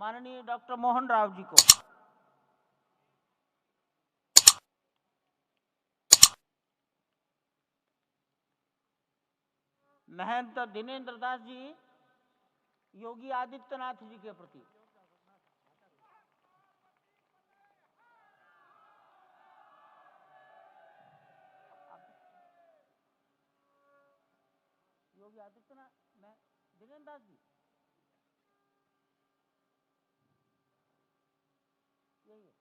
माननीय डॉक्टर मोहन राव जी को। महंत दिनेंद्र दास जी योगी आदित्यनाथ जी के प्रति। योगी आदित्यनाथ मैं दिनेंद्र दास जी यही है।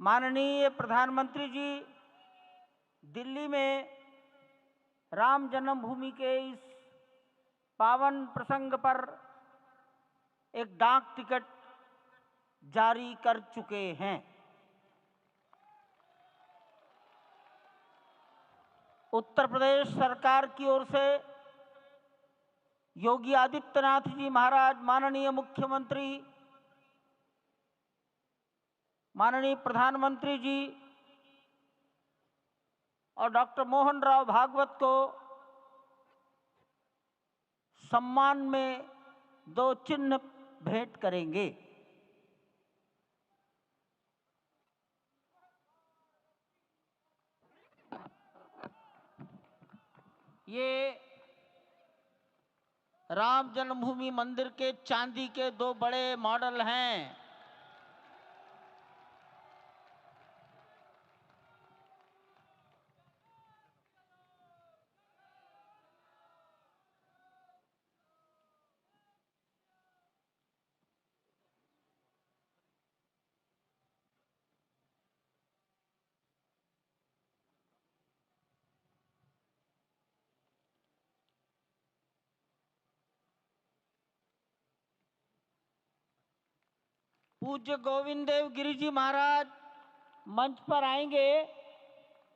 माननीय प्रधानमंत्री जी दिल्ली में राम जन्मभूमि के इस पावन प्रसंग पर एक डाक टिकट जारी कर चुके हैं। उत्तर प्रदेश सरकार की ओर से योगी आदित्यनाथ जी महाराज, माननीय मुख्यमंत्री, माननीय प्रधानमंत्री जी और डॉक्टर मोहन राव भागवत को सम्मान में 2 चिन्ह भेंट करेंगे। ये राम जन्मभूमि मंदिर के चांदी के 2 बड़े मॉडल हैं। पूज्य गोविंद देव गिरि जी महाराज मंच पर आएंगे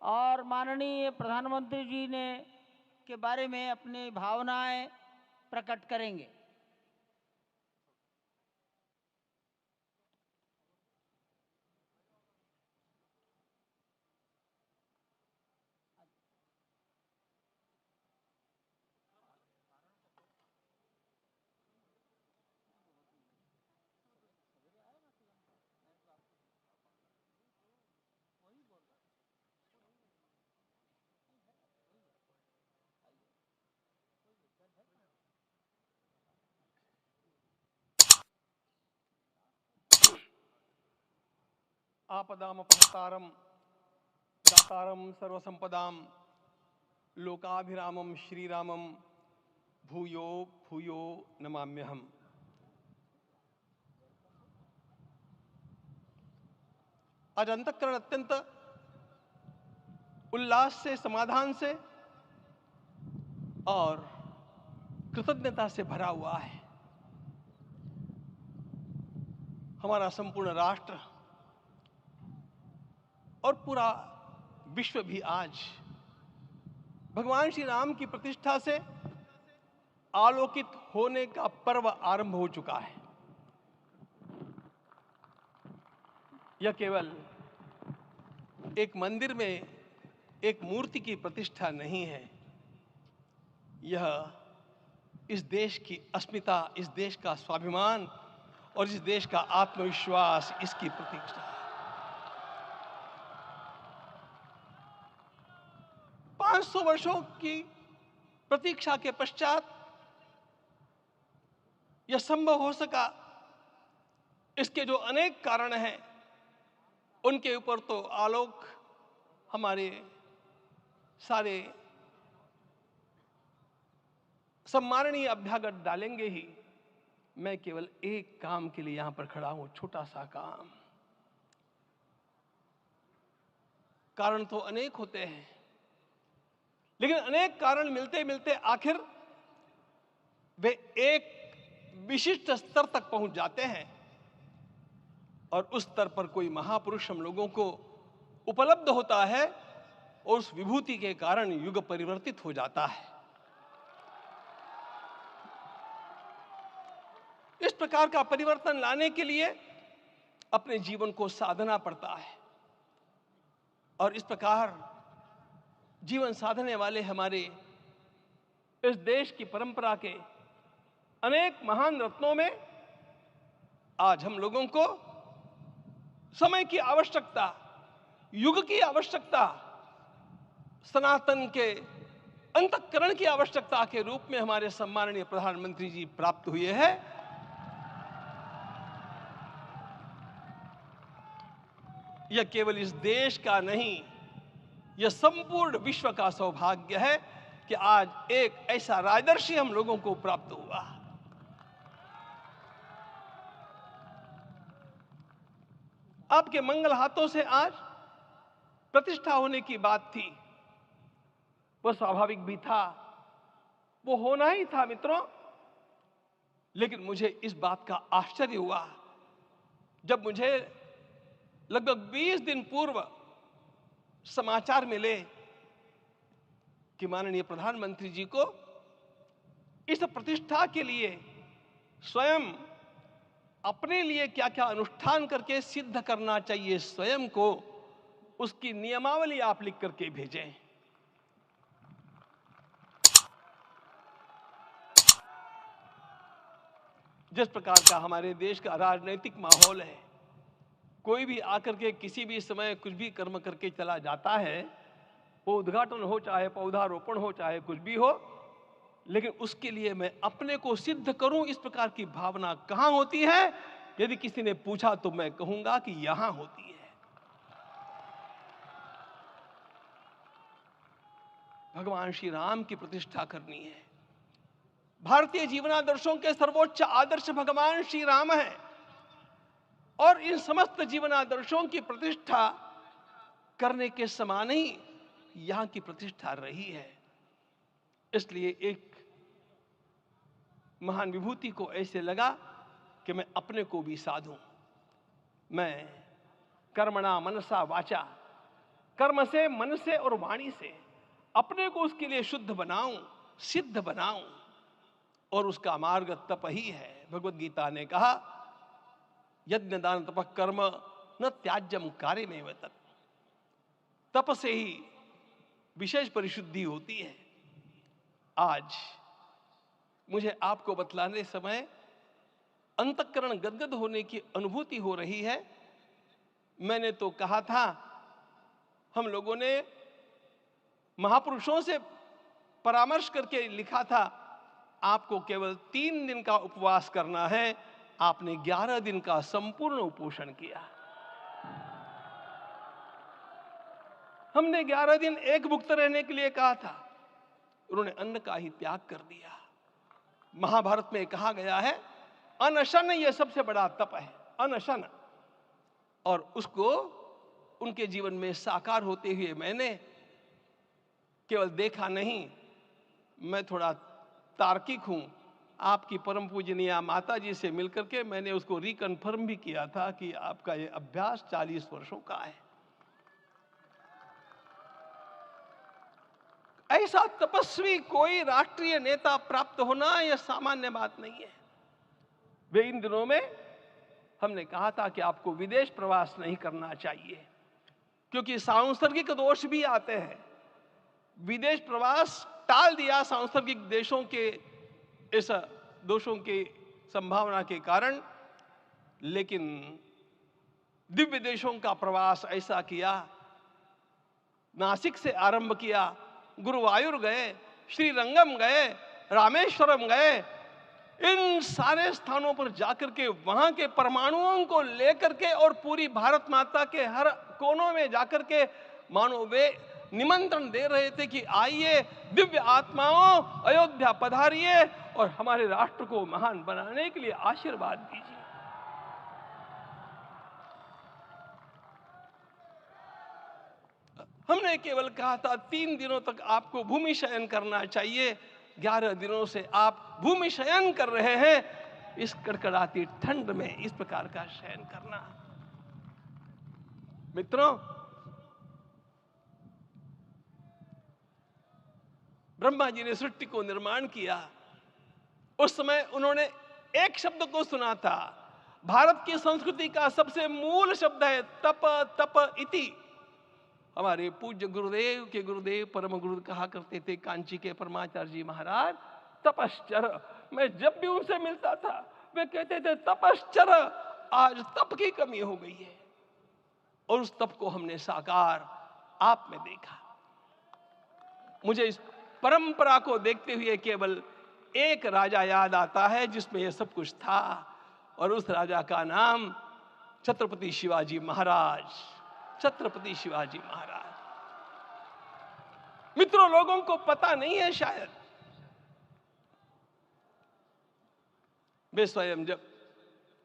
और माननीय प्रधानमंत्री जी ने के बारे में अपनी भावनाएं प्रकट करेंगे। आपदामपहर्तारं दातारं सर्वसंपदां लोकाभिरामं श्रीरामं भूयो भूयो नमाम्यहम्। आज अंतःकरण अत्यंत उल्लास से, समाधान से और कृतज्ञता से भरा हुआ है। हमारा संपूर्ण राष्ट्र और पूरा विश्व भी आज भगवान श्री राम की प्रतिष्ठा से आलोकित होने का पर्व आरंभ हो चुका है। यह केवल एक मंदिर में एक मूर्ति की प्रतिष्ठा नहीं है, यह इस देश की अस्मिता, इस देश का स्वाभिमान और इस देश का आत्मविश्वास, इसकी प्रतीक्षा है। 500 वर्षों की प्रतीक्षा के पश्चात यह संभव हो सका। इसके जो अनेक कारण हैं, उनके ऊपर तो आलोक हमारे सारे सम्माननीय अभ्यागत डालेंगे ही। मैं केवल एक काम के लिए यहां पर खड़ा हूं, छोटा सा काम। कारण तो अनेक होते हैं, लेकिन अनेक कारण मिलते मिलते आखिर वे एक विशिष्ट स्तर तक पहुंच जाते हैं और उस स्तर पर कोई महापुरुष हम लोगों को उपलब्ध होता है और उस विभूति के कारण युग परिवर्तित हो जाता है। इस प्रकार का परिवर्तन लाने के लिए अपने जीवन को साधना पड़ता है और इस प्रकार जीवन साधने वाले हमारे इस देश की परंपरा के अनेक महान रत्नों में आज हम लोगों को समय की आवश्यकता, युग की आवश्यकता, सनातन के अंतःकरण की आवश्यकता के रूप में हमारे सम्माननीय प्रधानमंत्री जी प्राप्त हुए हैं। यह केवल इस देश का नहीं, यह संपूर्ण विश्व का सौभाग्य है कि आज एक ऐसा राजदर्शी हम लोगों को प्राप्त हुआ। आपके मंगल हाथों से आज प्रतिष्ठा होने की बात थी, वह स्वाभाविक भी था, वो होना ही था मित्रों। लेकिन मुझे इस बात का आश्चर्य हुआ जब मुझे लगभग 20 दिन पूर्व समाचार मिले कि माननीय प्रधानमंत्री जी को इस प्रतिष्ठा के लिए स्वयं अपने लिए क्या क्या अनुष्ठान करके सिद्ध करना चाहिए स्वयं को, उसकी नियमावली आप लिख करके भेजें। जिस प्रकार का हमारे देश का राजनीतिक माहौल है, कोई भी आकर के किसी भी समय कुछ भी कर्म करके चला जाता है, वो उद्घाटन हो चाहे पौधारोपण हो चाहे कुछ भी हो, लेकिन उसके लिए मैं अपने को सिद्ध करूं, इस प्रकार की भावना कहां होती है? यदि किसी ने पूछा तो मैं कहूंगा कि यहां होती है। भगवान श्री राम की प्रतिष्ठा करनी है। भारतीय जीवनादर्शों के सर्वोच्च आदर्श भगवान श्री राम है और इन समस्त जीवनादर्शों की प्रतिष्ठा करने के समान ही यहां की प्रतिष्ठा रही है। इसलिए एक महान विभूति को ऐसे लगा कि मैं अपने को भी साधूं। मैं कर्मणा मनसा वाचा, कर्म से, मन से और वाणी से अपने को उसके लिए शुद्ध बनाऊं, सिद्ध बनाऊं, और उसका मार्ग तप ही है। भगवत गीता ने कहा, यज्ञ दान तप कर्म न त्याज्यम कार्यमेव तत्। तप से ही विशेष परिशुद्धि होती है। आज मुझे आपको बतलाने समय अंतःकरण गदगद होने की अनुभूति हो रही है। मैंने तो कहा था, हम लोगों ने महापुरुषों से परामर्श करके लिखा था, आपको केवल 3 दिन का उपवास करना है। आपने 11 दिन का संपूर्ण उपोषण किया। हमने 11 दिन एक भुक्त रहने के लिए कहा था, उन्होंने अन्न का ही त्याग कर दिया। महाभारत में कहा गया है, अनशन यह सबसे बड़ा तप है, अनशन। और उसको उनके जीवन में साकार होते हुए मैंने केवल देखा नहीं, मैं थोड़ा तार्किक हूं। आपकी परम पूजनीय माता जी से मिलकर के मैंने उसको रिकन्फर्म भी किया था कि आपका यह अभ्यास 40 वर्षों का है। ऐसा तपस्वी कोई राष्ट्रीय नेता प्राप्त होना यह सामान्य बात नहीं है। वे इन दिनों में हमने कहा था कि आपको विदेश प्रवास नहीं करना चाहिए, क्योंकि सांसर्गिक दोष भी आते हैं। विदेश प्रवास टाल दिया सांसर्गिक देशों के इस दोषों की संभावना के कारण, लेकिन दिव्य देशों का प्रवास ऐसा किया। नासिक से आरंभ किया, गुरुवायूर गए, श्रीरंगम गए, रामेश्वरम गए। इन सारे स्थानों पर जाकर के वहां के परमाणुओं को लेकर के और पूरी भारत माता के हर कोनों में जाकर के मानो वे निमंत्रण दे रहे थे कि आइए दिव्य आत्माओं, अयोध्या पधारिए और हमारे राष्ट्र को महान बनाने के लिए आशीर्वाद दीजिए। हमने केवल कहा था 3 दिनों तक आपको भूमि शयन करना चाहिए, 11 दिनों से आप भूमि शयन कर रहे हैं। इस कड़कड़ाती ठंड में इस प्रकार का शयन करना। मित्रों, ब्रह्मा जी ने सृष्टि को निर्माण किया, उस समय उन्होंने एक शब्द को सुना था। भारत की संस्कृति का सबसे मूल शब्द है तप तप इति। हमारे पूज्य गुरुदेव के गुरुदेव परम गुरु कहा करते थे, कांची के परमाचार्य जी महाराज, तपश्चर। मैं जब भी उनसे मिलता था वे कहते थे तपश्चर। आज तप की कमी हो गई है और उस तप को हमने साकार आप में देखा। मुझे इस परंपरा को देखते हुए केवल एक राजा याद आता है जिसमें यह सब कुछ था, और उस राजा का नाम छत्रपति शिवाजी महाराज। छत्रपति शिवाजी महाराज। मित्रों, लोगों को पता नहीं है शायद, वे स्वयं जब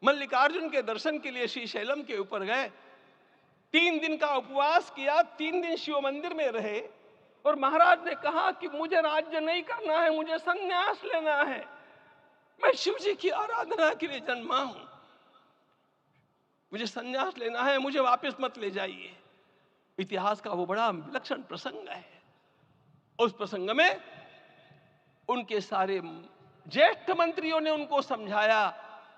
मल्लिकार्जुन के दर्शन के लिए श्रीशैलम के ऊपर गए, 3 दिन का उपवास किया, 3 दिन शिव मंदिर में रहे, और महाराज ने कहा कि मुझे राज्य नहीं करना है, मुझे संन्यास लेना है, मैं शिव जी की आराधना के लिए जन्मा हूं, मुझे संन्यास लेना है, मुझे वापस मत ले जाइए। इतिहास का वो बड़ा विलक्षण प्रसंग है। उस प्रसंग में उनके सारे ज्येष्ठ मंत्रियों ने उनको समझाया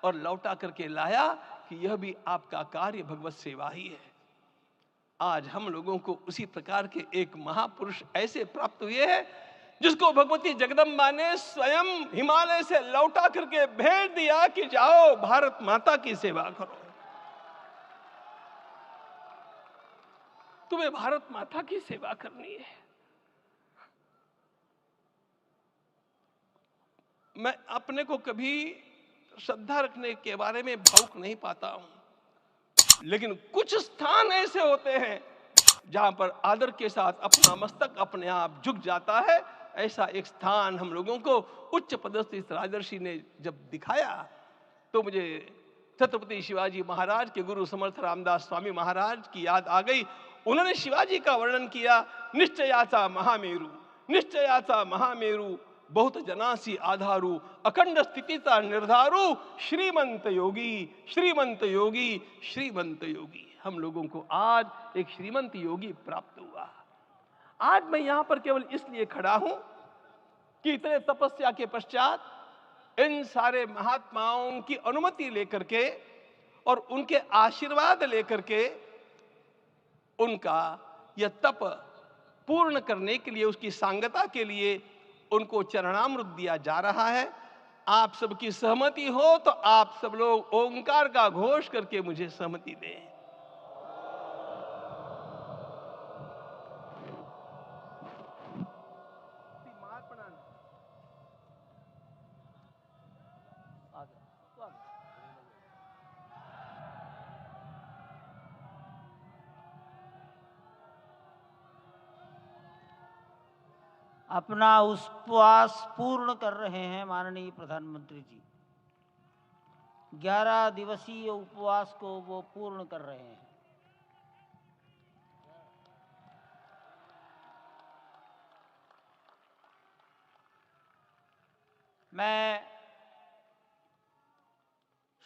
और लौटा करके लाया कि यह भी आपका कार्य भगवत सेवा ही है। आज हम लोगों को उसी प्रकार के एक महापुरुष ऐसे प्राप्त हुए हैं जिसको भगवती जगदम्बा ने स्वयं हिमालय से लौटा करके भेज दिया कि जाओ भारत माता की सेवा करो। तुम्हें भारत माता की सेवा करनी है। मैं अपने को कभी श्रद्धा रखने के बारे में भावुक नहीं पाता हूं, लेकिन कुछ स्थान ऐसे होते हैं जहां पर आदर के साथ अपना मस्तक अपने आप झुक जाता है। ऐसा एक स्थान हम लोगों को उच्च पदस्थ इस राजर्षि ने जब दिखाया तो मुझे छत्रपति शिवाजी महाराज के गुरु समर्थ रामदास स्वामी महाराज की याद आ गई। उन्होंने शिवाजी का वर्णन किया, निश्चयाचा महामेरु, निश्चयाचा महामेरु, बहुत जनासी आधारू, अखंड स्थितिता निर्धारू, श्रीमंत योगी, श्रीमंत योगी, श्रीमंत योगी। हम लोगों को आज एक श्रीमंत योगी प्राप्त हुआ। आज मैं यहां पर केवल इसलिए खड़ा हूं कि इतने तपस्या के पश्चात इन सारे महात्माओं की अनुमति लेकर के और उनके आशीर्वाद लेकर के उनका यह तप पूर्ण करने के लिए, उसकी सांगता के लिए उनको चरणामृत दिया जा रहा है। आप सबकी सहमति हो तो आप सब लोग ओंकार का घोष करके मुझे सहमति दें। अपना उपवास पूर्ण कर रहे हैं माननीय प्रधानमंत्री जी। 11 दिवसीय उपवास को वो पूर्ण कर रहे हैं। मैं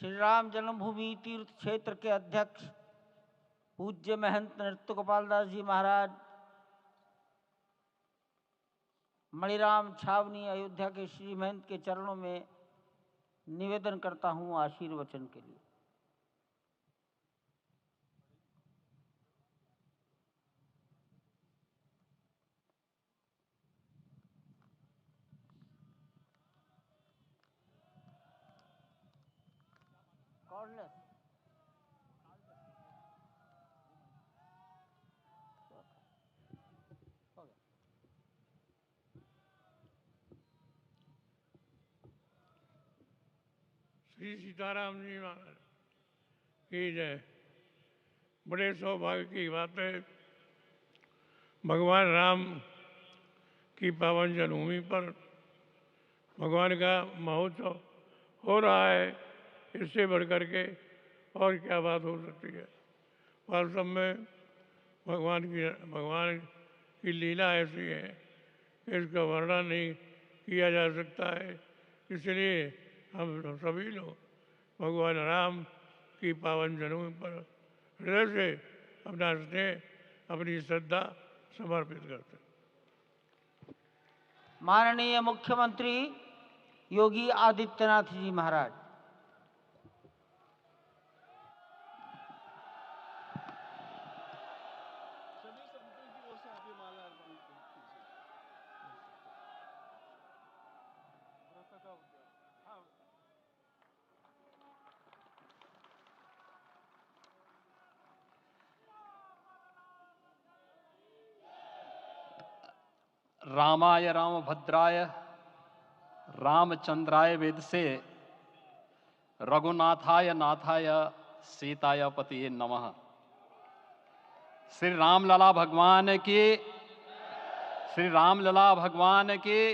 श्री राम जन्मभूमि तीर्थ क्षेत्र के अध्यक्ष पूज्य महंत नृत्य गोपाल दास जी महाराज, मणिराम छावनी अयोध्या के श्री महंत के चरणों में निवेदन करता हूं आशीर्वचन के लिए। श्री सीताराम जी महाराज की जय। बड़े सौभाग्य की बात है, भगवान राम की पावन जन्मभूमि पर भगवान का महोत्सव हो रहा है। इससे बढ़कर के और क्या बात हो सकती है। वास्तव में भगवान की लीला ऐसी है कि इसका वर्णन नहीं किया जा सकता है। इसलिए हम सभी लोग भगवान राम की पावन जन्मभूमि पर हृदय से अपना स्नेह, अपनी श्रद्धा समर्पित करते हैं। माननीय मुख्यमंत्री योगी आदित्यनाथ जी महाराज। रामाय रामभद्राय रामचंद्राय वेदसे रघुनाथाय नाथाय सीताय पतिये नमः। श्री रामलला भगवान की, श्री रामलला भगवान की,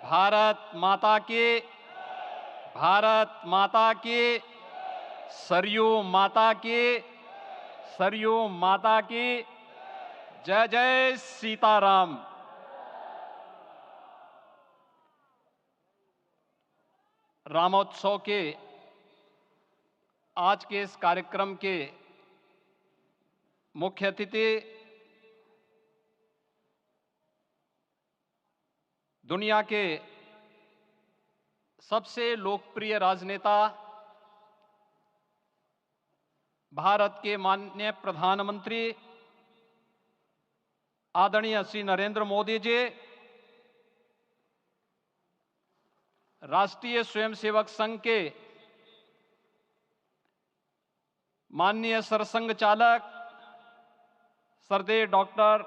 भारत माता की, भारत माता की, सरयू माता की, सरयू माता की, जय जय सीताराम। रामोत्सव के आज के इस कार्यक्रम के मुख्य अतिथि दुनिया के सबसे लोकप्रिय राजनेता, भारत के माननीय प्रधानमंत्री आदरणीय श्री नरेंद्र मोदी जी, राष्ट्रीय स्वयंसेवक संघ के माननीय सरसंघ चालक श्रद्धेय डॉक्टर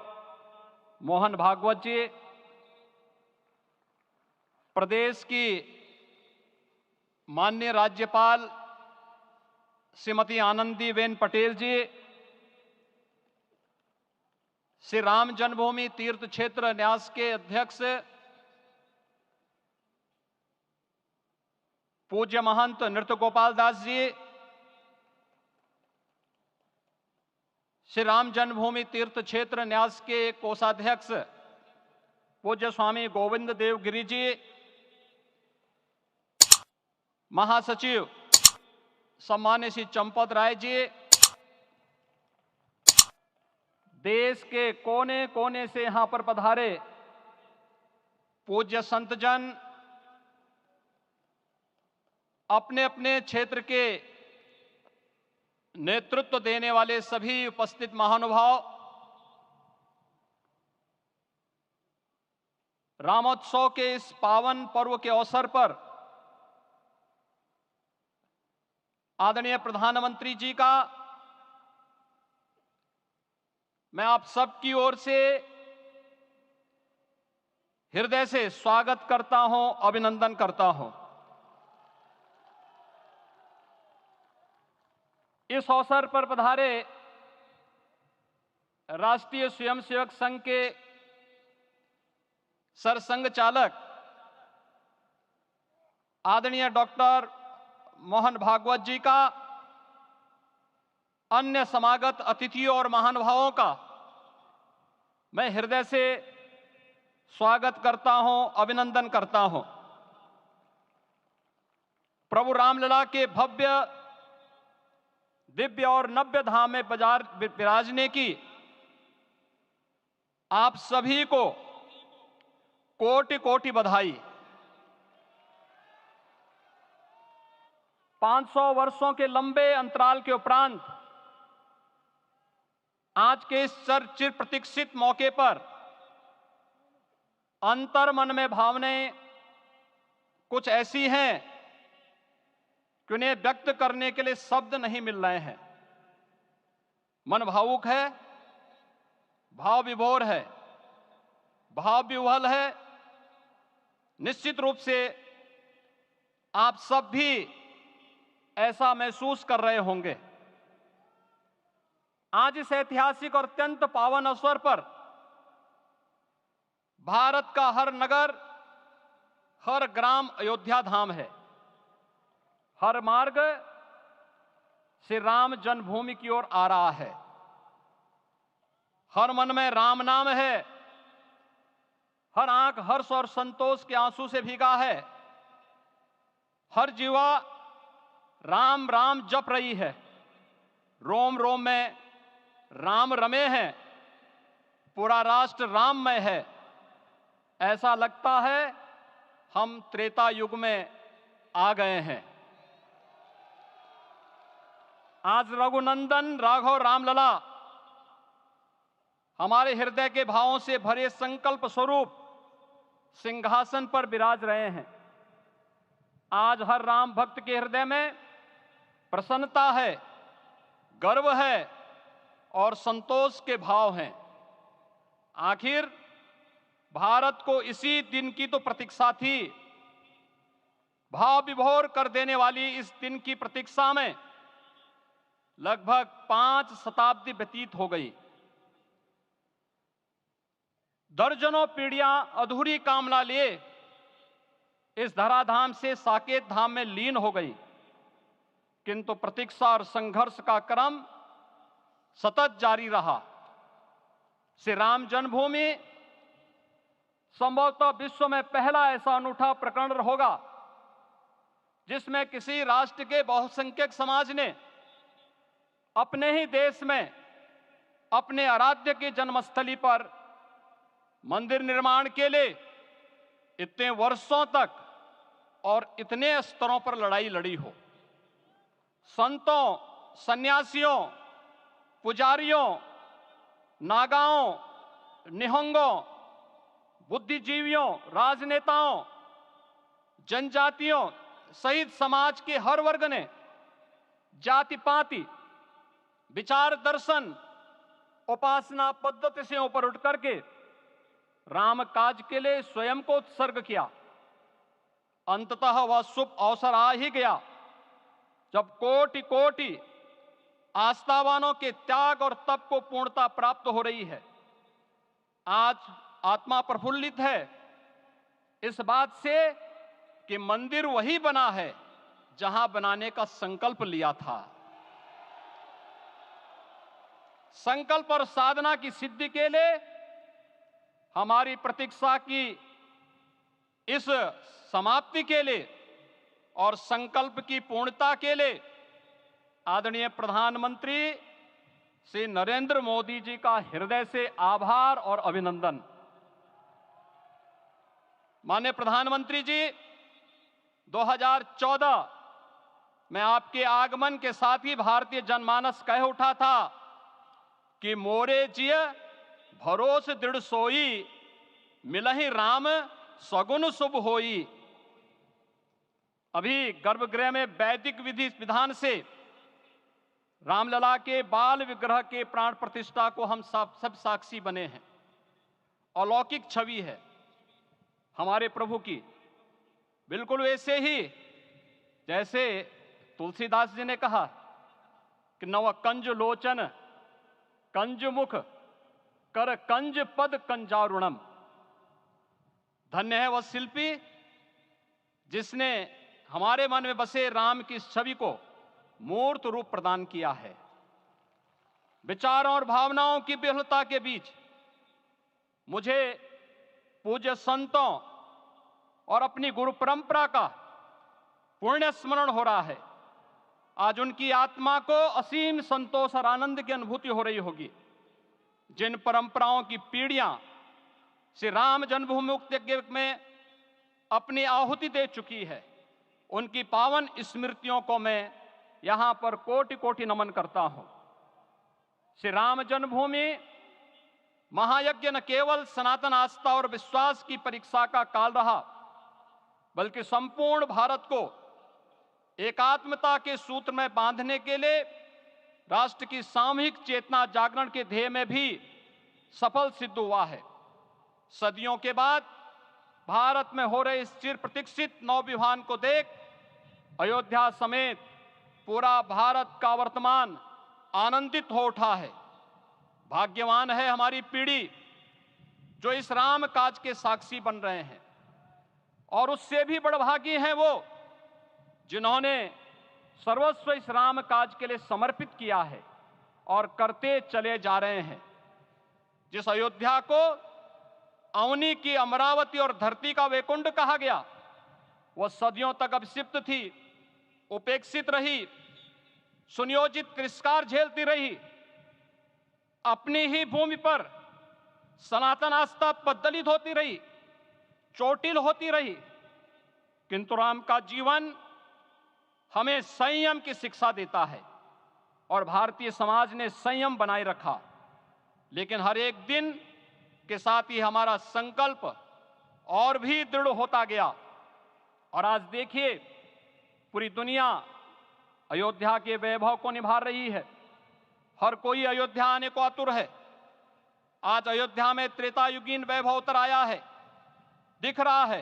मोहन भागवत जी, प्रदेश की माननीय राज्यपाल श्रीमती आनंदीबेन पटेल जी, श्री राम जन्मभूमि तीर्थ क्षेत्र न्यास के अध्यक्ष पूज्य महंत नृत्य गोपाल दास जी, श्री राम जन्मभूमि तीर्थ क्षेत्र न्यास के कोषाध्यक्ष पूज्य स्वामी गोविंद देव गिरि जी, महासचिव सम्मान्य श्री चंपत राय जी, देश के कोने कोने से यहां पर पधारे पूज्य संतजन, अपने अपने क्षेत्र के नेतृत्व देने वाले सभी उपस्थित महानुभाव, रामोत्सव के इस पावन पर्व के अवसर पर आदरणीय प्रधानमंत्री जी का मैं आप सबकी ओर से हृदय से स्वागत करता हूं, अभिनंदन करता हूं। इस अवसर पर पधारे राष्ट्रीय स्वयंसेवक संघ के सरसंघ चालक आदरणीय डॉक्टर मोहन भागवत जी का, अन्य समागत अतिथियों और महानुभावों का मैं हृदय से स्वागत करता हूं, अभिनंदन करता हूं। प्रभु रामलला के भव्य, दिव्य और नव्य धाम में विराजने की आप सभी को कोटि कोटि बधाई। 500 वर्षों के लंबे अंतराल के उपरांत आज के इस चिर प्रतीक्षित मौके पर अंतर मन में भावनाएं कुछ ऐसी हैं कि उन्हें व्यक्त करने के लिए शब्द नहीं मिल रहे हैं। मन भावुक है, भाव विभोर है, भाव विह्वल है। निश्चित रूप से आप सब भी ऐसा महसूस कर रहे होंगे। आज इस ऐतिहासिक और अत्यंत पावन अवसर पर भारत का हर नगर, हर ग्राम अयोध्या धाम है। हर मार्ग श्री राम जन्मभूमि की ओर आ रहा है। हर मन में राम नाम है, हर आंख हर्ष और संतोष के आंसू से भीगा है, हर जीवा राम राम जप रही है, रोम रोम में राम रमे हैं, पूरा राष्ट्र राममय है। ऐसा लगता है हम त्रेता युग में आ गए हैं। आज रघुनंदन राघव रामलला हमारे हृदय के भावों से भरे संकल्प स्वरूप सिंहासन पर विराज रहे हैं। आज हर राम भक्त के हृदय में प्रसन्नता है, गर्व है और संतोष के भाव हैं। आखिर भारत को इसी दिन की तो प्रतीक्षा थी। भाव विभोर कर देने वाली इस दिन की प्रतीक्षा में लगभग 5 शताब्दी व्यतीत हो गई। दर्जनों पीढ़ियां अधूरी कामना लिए इस धराधाम से साकेत धाम में लीन हो गई, किंतु प्रतीक्षा और संघर्ष का क्रम सतत जारी रहा। श्री राम जन्मभूमि संभवतः विश्व में पहला ऐसा अनूठा प्रकरण होगा जिसमें किसी राष्ट्र के बहुसंख्यक समाज ने अपने ही देश में अपने आराध्य की जन्मस्थली पर मंदिर निर्माण के लिए इतने वर्षों तक और इतने स्तरों पर लड़ाई लड़ी हो। संतों, सन्यासियों, पुजारियों, नागाओं, निहंगों, बुद्धिजीवियों, राजनेताओं, जनजातियों सहित समाज के हर वर्ग ने जाति पाति, विचार दर्शन, उपासना पद्धति से ऊपर उठ करके राम काज के लिए स्वयं को उत्सर्ग किया। अंततः वह शुभ अवसर आ ही गया जब कोटि कोटि आस्थावानों के त्याग और तप को पूर्णता प्राप्त हो रही है। आज आत्मा प्रफुल्लित है इस बात से कि मंदिर वही बना है जहां बनाने का संकल्प लिया था। संकल्प और साधना की सिद्धि के लिए हमारी प्रतीक्षा की इस समाप्ति के लिए और संकल्प की पूर्णता के लिए आदरणीय प्रधानमंत्री श्री नरेंद्र मोदी जी का हृदय से आभार और अभिनंदन। माननीय प्रधानमंत्री जी, 2014 में आपके आगमन के साथ ही भारतीय जनमानस कह उठा था कि मोरे जिय भरोस दृढ़ सोई, मिलहि राम सगुन शुभ होई। अभी गर्भगृह में वैदिक विधि विधान से रामलला के बाल विग्रह के प्राण प्रतिष्ठा को हम सब साक्षी बने हैं। अलौकिक छवि है हमारे प्रभु की, बिल्कुल वैसे ही जैसे तुलसीदास जी ने कहा कि नव कंज लोचन कंज मुख कर कंज पद कंजारुणम। धन्य है वह शिल्पी जिसने हमारे मन में बसे राम की छवि को मूर्त रूप प्रदान किया है। विचारों और भावनाओं की विहलता के बीच मुझे पूज्य संतों और अपनी गुरु परंपरा का पुण्य स्मरण हो रहा है। आज उनकी आत्मा को असीम संतोष और आनंद की अनुभूति हो रही होगी। जिन परंपराओं की पीढ़ियां श्री राम जन्मभूमि मुक्ति यज्ञ में अपनी आहुति दे चुकी है, उनकी पावन स्मृतियों को मैं यहां पर कोटि कोटि नमन करता हूं। श्री राम जन्मभूमि महायज्ञ न केवल सनातन आस्था और विश्वास की परीक्षा का काल रहा, बल्कि संपूर्ण भारत को एकात्मता के सूत्र में बांधने के लिए राष्ट्र की सामूहिक चेतना जागरण के ध्येय में भी सफल सिद्ध हुआ है। सदियों के बाद भारत में हो रहे इस चिर प्रतीक्षित नवविवाह को देख अयोध्या समेत पूरा भारत का वर्तमान आनंदित हो उठा है। भाग्यवान है हमारी पीढ़ी जो इस राम काज के साक्षी बन रहे हैं, और उससे भी बड़भागी हैं वो जिन्होंने सर्वस्व इस राम काज के लिए समर्पित किया है और करते चले जा रहे हैं। जिस अयोध्या को अवनी की अमरावती और धरती का वैकुंठ कहा गया, वह सदियों तक अभिषिप्त थी, उपेक्षित रही, सुनियोजित तिरस्कार झेलती रही। अपनी ही भूमि पर सनातन आस्था पद्दलित होती रही, चोटिल होती रही। किंतु राम का जीवन हमें संयम की शिक्षा देता है और भारतीय समाज ने संयम बनाए रखा। लेकिन हर एक दिन के साथ ही हमारा संकल्प और भी दृढ़ होता गया। और आज देखिए, पूरी दुनिया अयोध्या के वैभव को निभा रही है। हर कोई अयोध्या आने को आतुर है। आज अयोध्या में त्रेतायुगीन वैभव उतर आया है। दिख रहा है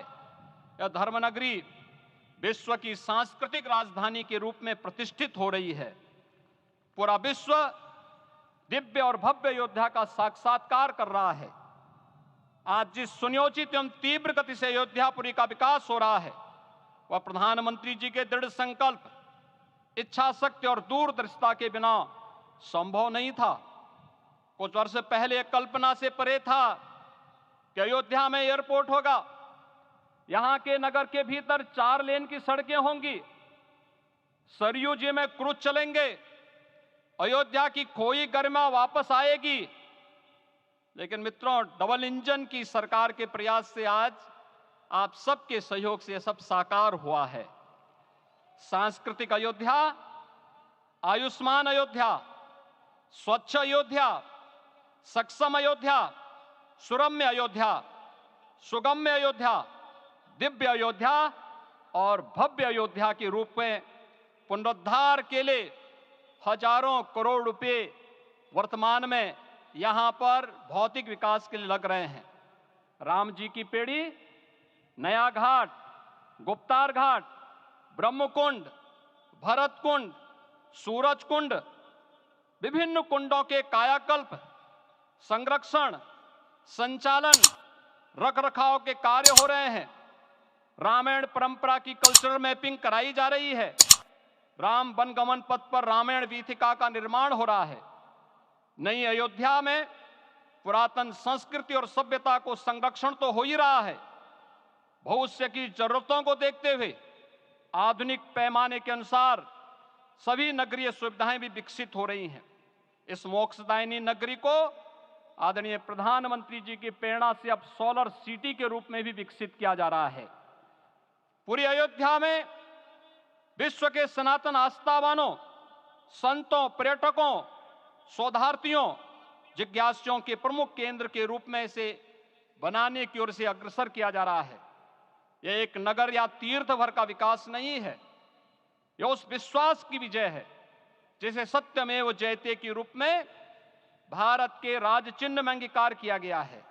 यह धर्मनगरी विश्व की सांस्कृतिक राजधानी के रूप में प्रतिष्ठित हो रही है। पूरा विश्व दिव्य और भव्य अयोध्या का साक्षात्कार कर रहा है। आज जिस सुनियोजित एवं तीव्र गति से अयोध्यापुरी का विकास हो रहा है, वह प्रधानमंत्री जी के दृढ़ संकल्प, इच्छा शक्ति और दूरदर्शिता के बिना संभव नहीं था। कुछ वर्ष पहले कल्पना से परे था कि अयोध्या में एयरपोर्ट होगा, यहां के नगर के भीतर 4 लेन की सड़कें होंगी, सरयू जी में क्रूज चलेंगे, अयोध्या की खोई गरिमा वापस आएगी। लेकिन मित्रों, डबल इंजन की सरकार के प्रयास से आज आप सबके सहयोग से यह सब साकार हुआ है। सांस्कृतिक अयोध्या, आयुष्मान अयोध्या, स्वच्छ अयोध्या, सक्षम अयोध्या, सुरम्य अयोध्या, सुगम्य अयोध्या, दिव्य अयोध्या और भव्य अयोध्या के रूप में पुनरुद्धार के लिए हजारों करोड़ रुपए वर्तमान में यहां पर भौतिक विकास के लिए लग रहे हैं। राम जी की पेड़ी, नया घाट, गुप्तार घाट, ब्रह्मकुंड, भरत कुंड, सूरज कुंड, विभिन्न कुंडों के कायाकल्प, संरक्षण, संचालन, रखरखाव के कार्य हो रहे हैं। रामायण परंपरा की कल्चरल मैपिंग कराई जा रही है। राम वनगमन पथ पर रामायण वीथिका का निर्माण हो रहा है। नई अयोध्या में पुरातन संस्कृति और सभ्यता को संरक्षण तो हो ही रहा है, भविष्य की जरूरतों को देखते हुए आधुनिक पैमाने के अनुसार सभी नगरीय सुविधाएं भी विकसित हो रही हैं। इस मोक्षदायिनी नगरी को आदरणीय प्रधानमंत्री जी की प्रेरणा से अब सोलर सिटी के रूप में भी विकसित किया जा रहा है। पूरी अयोध्या में विश्व के सनातन आस्थावानों, संतों, पर्यटकों, शोधार्थियों, जिज्ञासुओं के प्रमुख केंद्र के रूप में इसे बनाने की ओर से अग्रसर किया जा रहा है। यह एक नगर या तीर्थ भर का विकास नहीं है, यह उस विश्वास की विजय है जिसे सत्यमेव जयते के रूप में भारत के राज चिन्ह में अंगीकार किया गया है।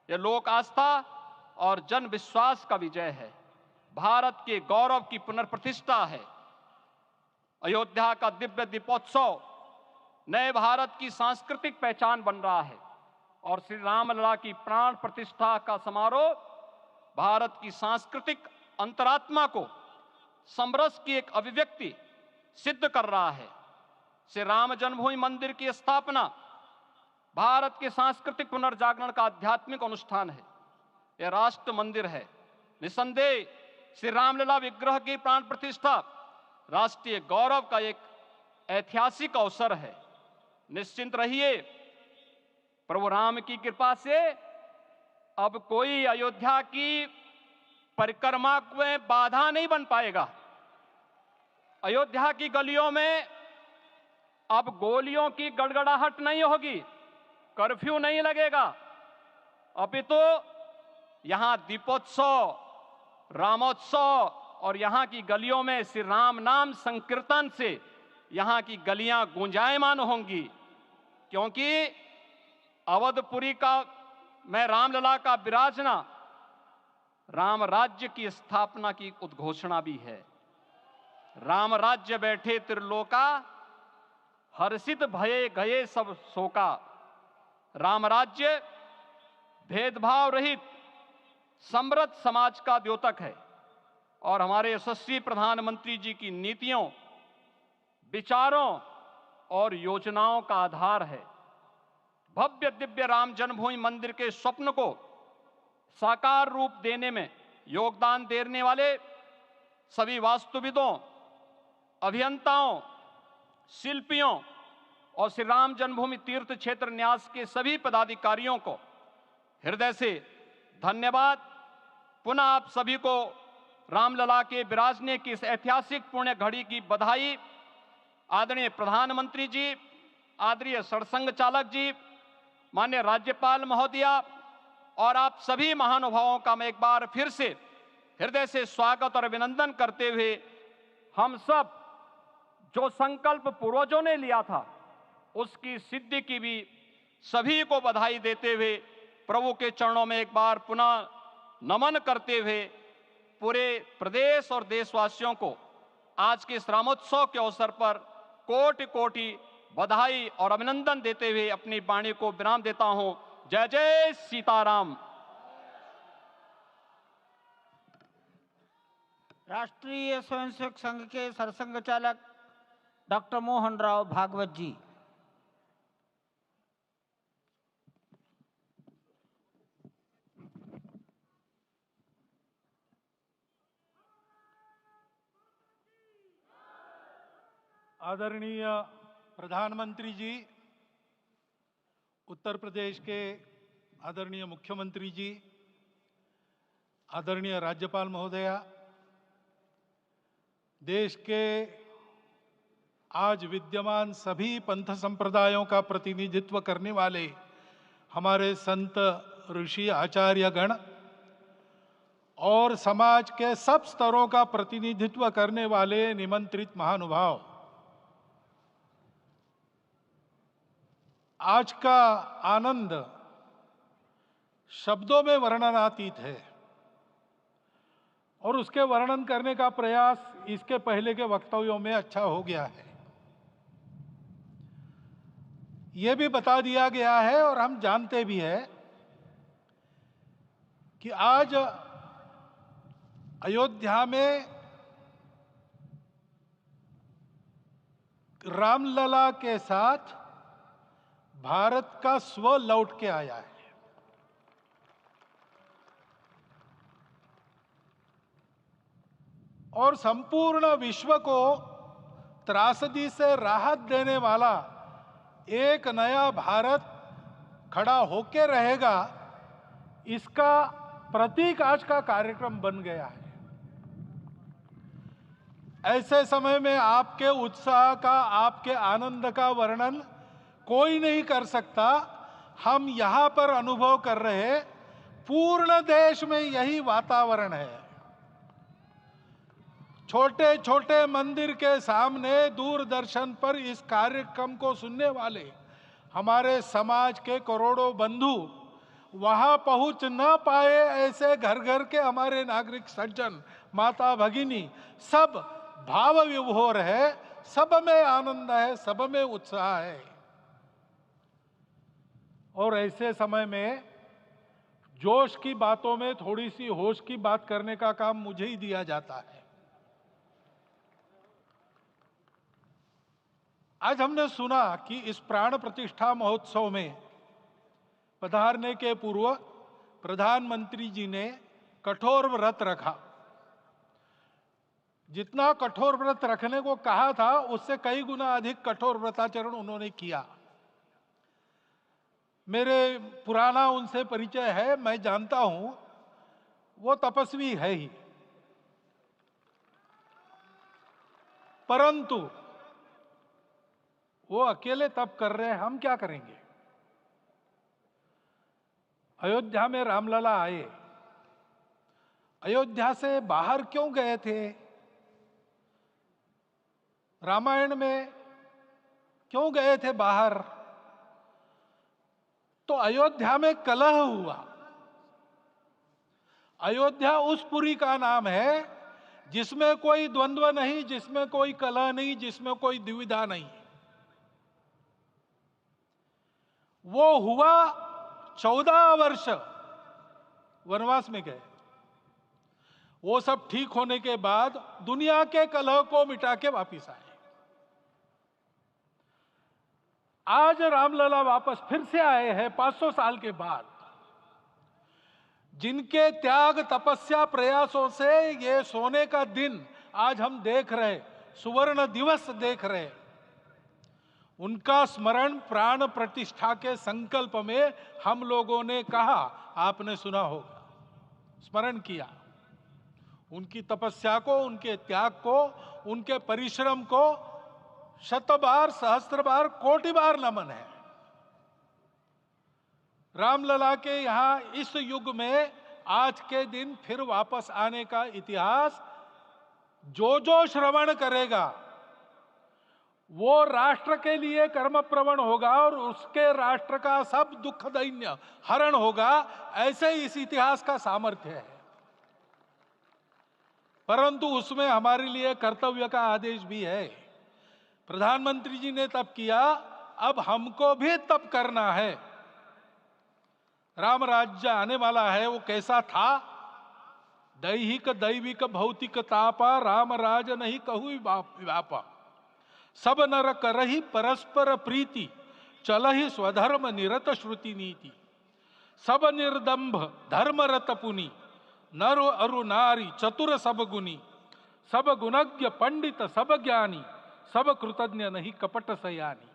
यह लोक आस्था और जन विश्वास का विजय है, भारत के गौरव की पुनर्प्रतिष्ठा है। अयोध्या का दिव्य दीपोत्सव नए भारत की सांस्कृतिक पहचान बन रहा है और श्री रामलला की प्राण प्रतिष्ठा का समारोह भारत की सांस्कृतिक अंतरात्मा को समरस की एक अभिव्यक्ति सिद्ध कर रहा है। श्री राम जन्मभूमि मंदिर की स्थापना भारत के सांस्कृतिक पुनर्जागरण का आध्यात्मिक अनुष्ठान है। यह राष्ट्र मंदिर है। निसंदेह श्री रामलला विग्रह की प्राण प्रतिष्ठा राष्ट्रीय गौरव का एक ऐतिहासिक अवसर है। निश्चिंत रहिए, प्रभु राम की कृपा से अब कोई अयोध्या की परिक्रमा में बाधा नहीं बन पाएगा। अयोध्या की गलियों में अब गोलियों की गड़गड़ाहट नहीं होगी, कर्फ्यू नहीं लगेगा। अपितु यहां दीपोत्सव, रामोत्सव और यहां की गलियों में श्री राम नाम संकीर्तन से यहां की गलियां गूंजायमान होंगी, क्योंकि अवधपुरी का मैं रामलला का विराजना राम राज्य की स्थापना की उद्घोषणा भी है। राम राज्य बैठे त्रिलोका, हर्षित भये गए सब शोका। राम राज्य भेदभाव रहित समृद्ध समाज का द्योतक है और हमारे यशस्वी प्रधानमंत्री जी की नीतियों, विचारों और योजनाओं का आधार है। भव्य दिव्य राम जन्मभूमि मंदिर के स्वप्न को साकार रूप देने में योगदान देने वाले सभी वास्तुविदों, अभियंताओं, शिल्पियों और श्री राम जन्मभूमि तीर्थ क्षेत्र न्यास के सभी पदाधिकारियों को हृदय से धन्यवाद। पुनः आप सभी को रामलला के विराजने की इस ऐतिहासिक पुण्य घड़ी की बधाई। आदरणीय प्रधानमंत्री जी, आदरणीय सरसंघ चालक जी, माननीय राज्यपाल महोदया और आप सभी महानुभावों का मैं एक बार फिर से हृदय से स्वागत और अभिनंदन करते हुए हम सब जो संकल्प पूर्वजों ने लिया था उसकी सिद्धि की भी सभी को बधाई देते हुए प्रभु के चरणों में एक बार पुनः नमन करते हुए पूरे प्रदेश और देशवासियों को आज के इस रामोत्सव के अवसर पर कोटि कोटि बधाई और अभिनंदन देते हुए अपनी वाणी को विराम देता हूं। जय जय सीताराम। राष्ट्रीय स्वयंसेवक संघ के सरसंघ चालक डॉक्टर मोहन राव भागवत जी। आदरणीय प्रधानमंत्री जी, उत्तर प्रदेश के आदरणीय मुख्यमंत्री जी, आदरणीय राज्यपाल महोदया, देश के आज विद्यमान सभी पंथ संप्रदायों का प्रतिनिधित्व करने वाले हमारे संत, ऋषि, आचार्य गण और समाज के सब स्तरों का प्रतिनिधित्व करने वाले निमंत्रित महानुभाव, आज का आनंद शब्दों में वर्णनातीत है और उसके वर्णन करने का प्रयास इसके पहले के वक्तव्यों में अच्छा हो गया है। यह भी बता दिया गया है और हम जानते भी हैं कि आज अयोध्या में रामलला के साथ भारत का स्व लौट के आया है। और संपूर्ण विश्व को त्रासदी से राहत देने वाला एक नया भारत खड़ा होके रहेगा, इसका प्रतीक आज का कार्यक्रम बन गया है। ऐसे समय में आपके उत्साह का, आपके आनंद का वर्णन कोई नहीं कर सकता। हम यहां पर अनुभव कर रहे, पूर्ण देश में यही वातावरण है। छोटे छोटे मंदिर के सामने दूरदर्शन पर इस कार्यक्रम को सुनने वाले हमारे समाज के करोड़ों बंधु, वहां पहुंच न पाए ऐसे घर घर के हमारे नागरिक सज्जन, माता भगिनी, सब भाव विभोर है, सब में आनंद है, सब में उत्साह है। और ऐसे समय में जोश की बातों में थोड़ी सी होश की बात करने का काम मुझे ही दिया जाता है। आज हमने सुना कि इस प्राण प्रतिष्ठा महोत्सव में पधारने के पूर्व प्रधानमंत्री जी ने कठोर व्रत रखा। जितना कठोर व्रत रखने को कहा था उससे कई गुना अधिक कठोर व्रताचरण उन्होंने किया। मेरे पुराना उनसे परिचय है, मैं जानता हूं वो तपस्वी है ही, परंतु वो अकेले तप कर रहे हैं, हम क्या करेंगे। अयोध्या में रामलला आए, अयोध्या से बाहर क्यों गए थे, रामायण में क्यों गए थे बाहर, तो अयोध्या में कलह हुआ। अयोध्या उस पुरी का नाम है जिसमें कोई द्वंद्व नहीं, जिसमें कोई कलह नहीं, जिसमें कोई दुविधा नहीं। वो हुआ 14 वर्ष वनवास में गए। वो सब ठीक होने के बाद दुनिया के कलह को मिटा के वापिस आए। आज रामलला वापस फिर से आए हैं 500 साल के बाद। जिनके त्याग तपस्या प्रयासों से ये सोने का दिन आज हम देख रहे, सुवर्ण दिवस देख रहे, उनका स्मरण प्राण प्रतिष्ठा के संकल्प में हम लोगों ने कहा, आपने सुना होगा, स्मरण किया। उनकी तपस्या को, उनके त्याग को, उनके परिश्रम को शत बार, सहस्त्र बार, कोटि बार नमन है। रामलला के यहां इस युग में आज के दिन फिर वापस आने का इतिहास जो जो श्रवण करेगा वो राष्ट्र के लिए कर्म प्रवण होगा और उसके राष्ट्र का सब दुख दैन्य हरण होगा। ऐसे इस इतिहास का सामर्थ्य है। परंतु उसमें हमारे लिए कर्तव्य का आदेश भी है। प्रधानमंत्री जी ने तप किया, अब हमको भी तप करना है। राम राज्य आने वाला है, वो कैसा था? दैहिक दैविक भौतिक तापा, राम राज नहीं कहु व्यापा। सब नर करहि परस्पर प्रीति, चलहि स्वधर्म निरत श्रुति नीति। सब निर्दंभ धर्म रत पुनि, नर अरु नारी चतुर सब गुनी। सब गुणज्ञ पंडित सब ज्ञानी, सब कृतज्ञ नहीं कपट सयानी।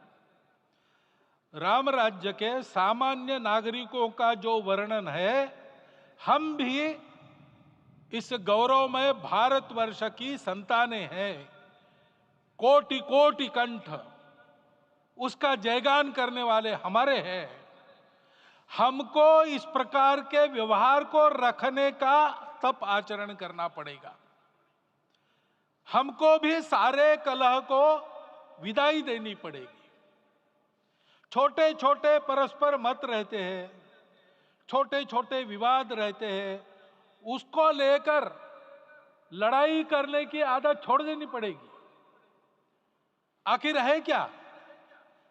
राम राज्य के सामान्य नागरिकों का जो वर्णन है, हम भी इस गौरवमय भारतवर्ष की संतानें हैं। कोटि कोटि कंठ उसका जयगान करने वाले हमारे हैं। हमको इस प्रकार के व्यवहार को रखने का तप आचरण करना पड़ेगा। हमको भी सारे कलह को विदाई देनी पड़ेगी। छोटे छोटे परस्पर मत रहते हैं, छोटे छोटे विवाद रहते हैं, उसको लेकर लड़ाई करने की आदत छोड़ देनी पड़ेगी। आखिर है क्या?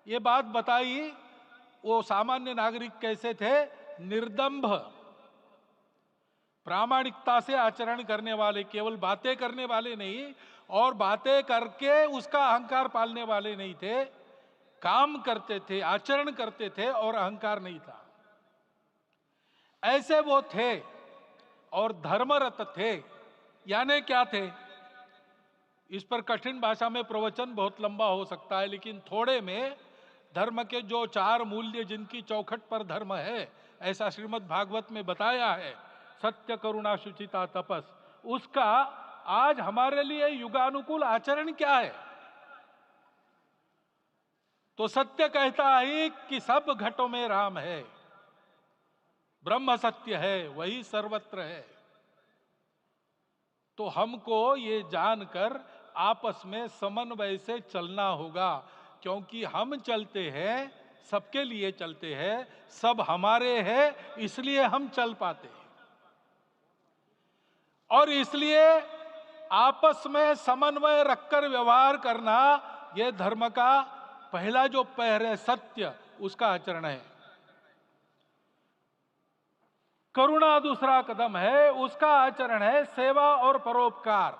ये बात बताई, वो सामान्य नागरिक कैसे थे? निर्दंभ, प्रामाणिकता से आचरण करने वाले, केवल बातें करने वाले नहीं और बातें करके उसका अहंकार पालने वाले नहीं थे। काम करते थे, आचरण करते थे और अहंकार नहीं था। ऐसे वो थे और धर्मरत थे। यानी क्या थे? इस पर कठिन भाषा में प्रवचन बहुत लंबा हो सकता है, लेकिन थोड़े में धर्म के जो 4 मूल्य जिनकी चौखट पर धर्म है, ऐसा श्रीमद् भागवत में बताया है, सत्य करुणा शुचिता तपस, उसका आज हमारे लिए युगानुकूल आचरण क्या है? तो सत्य कहता है कि सब घटों में राम है, ब्रह्म सत्य है, वही सर्वत्र है। तो हमको ये जानकर आपस में समन्वय से चलना होगा, क्योंकि हम चलते हैं, सबके लिए चलते हैं, सब हमारे हैं, इसलिए हम चल पाते हैं। और इसलिए आपस में समन्वय रखकर व्यवहार करना, यह धर्म का पहला जो पैर है, सत्य, उसका आचरण है। करुणा दूसरा कदम है, उसका आचरण है सेवा और परोपकार।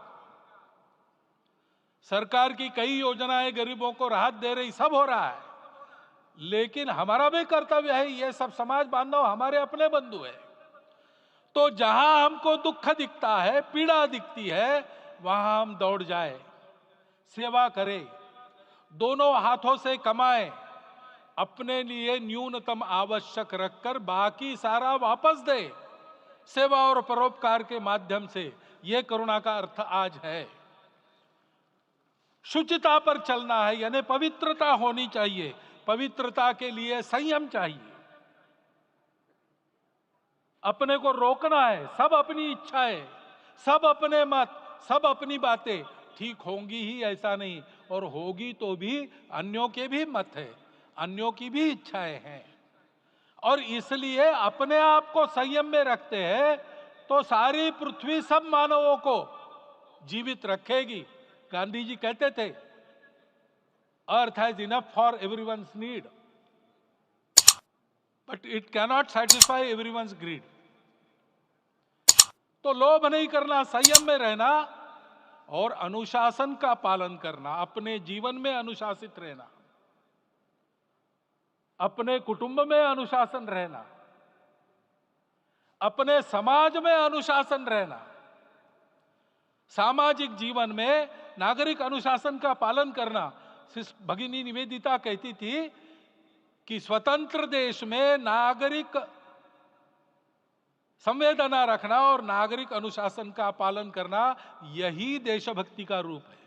सरकार की कई योजनाएं गरीबों को राहत दे रही, सब हो रहा है, लेकिन हमारा भी कर्तव्य है, ये सब समाज बांधव हमारे अपने बंधु है। तो जहां हमको दुख दिखता है, पीड़ा दिखती है, वहां हम दौड़ जाए, सेवा करें, दोनों हाथों से कमाएं, अपने लिए न्यूनतम आवश्यक रखकर बाकी सारा वापस दे, सेवा और परोपकार के माध्यम से। यह करुणा का अर्थ आज है। शुचिता पर चलना है, यानी पवित्रता होनी चाहिए। पवित्रता के लिए संयम चाहिए, अपने को रोकना है। सब अपनी इच्छाएं, सब अपने मत, सब अपनी बातें ठीक होंगी ही ऐसा नहीं, और होगी तो भी अन्यों के भी मत है, अन्यों की भी इच्छाएं हैं। और इसलिए अपने आप को संयम में रखते हैं तो सारी पृथ्वी सब मानवों को जीवित रखेगी। गांधी जी कहते थे, earth has enough for everyone's need, but it cannot satisfy everyone's greed. तो लोभ नहीं करना, संयम में रहना और अनुशासन का पालन करना, अपने जीवन में अनुशासित रहना। अपने कुटुंब में अनुशासन रहना, अपने समाज में अनुशासन रहना, सामाजिक जीवन में नागरिक अनुशासन का पालन करना। भगिनी निवेदिता कहती थी कि स्वतंत्र देश में नागरिक संवेदना रखना और नागरिक अनुशासन का पालन करना, यही देशभक्ति का रूप है।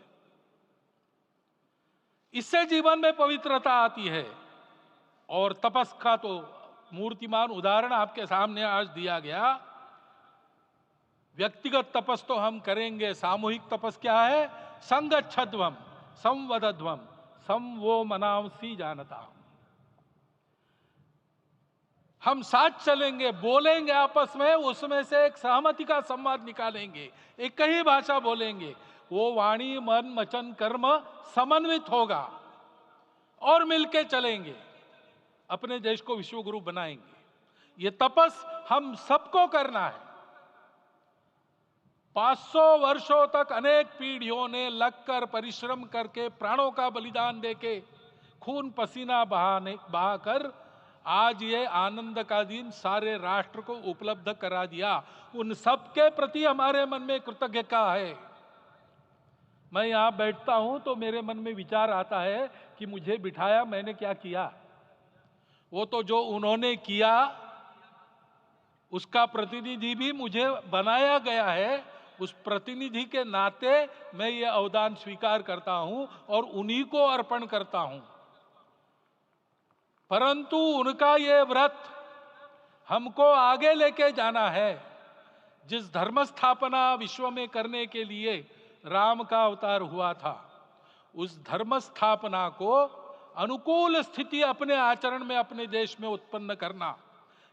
इससे जीवन में पवित्रता आती है। और तपस का तो मूर्तिमान उदाहरण आपके सामने आज दिया गया। व्यक्तिगत तपस तो हम करेंगे, सामूहिक तपस क्या है? संगच्छध्वम संवदध्वम सम वो मनांसी जानता। हम साथ चलेंगे, बोलेंगे आपस में, उसमें से एक सहमति का संवाद निकालेंगे, एक ही भाषा बोलेंगे, वो वाणी मन वचन कर्म समन्वित होगा और मिलके चलेंगे, अपने देश को विश्व गुरु बनाएंगे। ये तपस हम सबको करना है। 500 वर्षों तक अनेक पीढ़ियों ने लगकर परिश्रम करके प्राणों का बलिदान देके खून पसीना बहाकर आज ये आनंद का दिन सारे राष्ट्र को उपलब्ध करा दिया। उन सब के प्रति हमारे मन में कृतज्ञता है। मैं यहां बैठता हूं तो मेरे मन में विचार आता है कि मुझे बिठाया, मैंने क्या किया? वो तो जो उन्होंने किया उसका प्रतिनिधि भी मुझे बनाया गया है। उस प्रतिनिधि के नाते मैं ये अवदान स्वीकार करता हूं और उन्हीं को अर्पण करता हूं। परंतु उनका ये व्रत हमको आगे लेके जाना है। जिस धर्म स्थापना विश्व में करने के लिए राम का अवतार हुआ था, उस धर्म स्थापना को अनुकूल स्थिति अपने आचरण में अपने देश में उत्पन्न करना,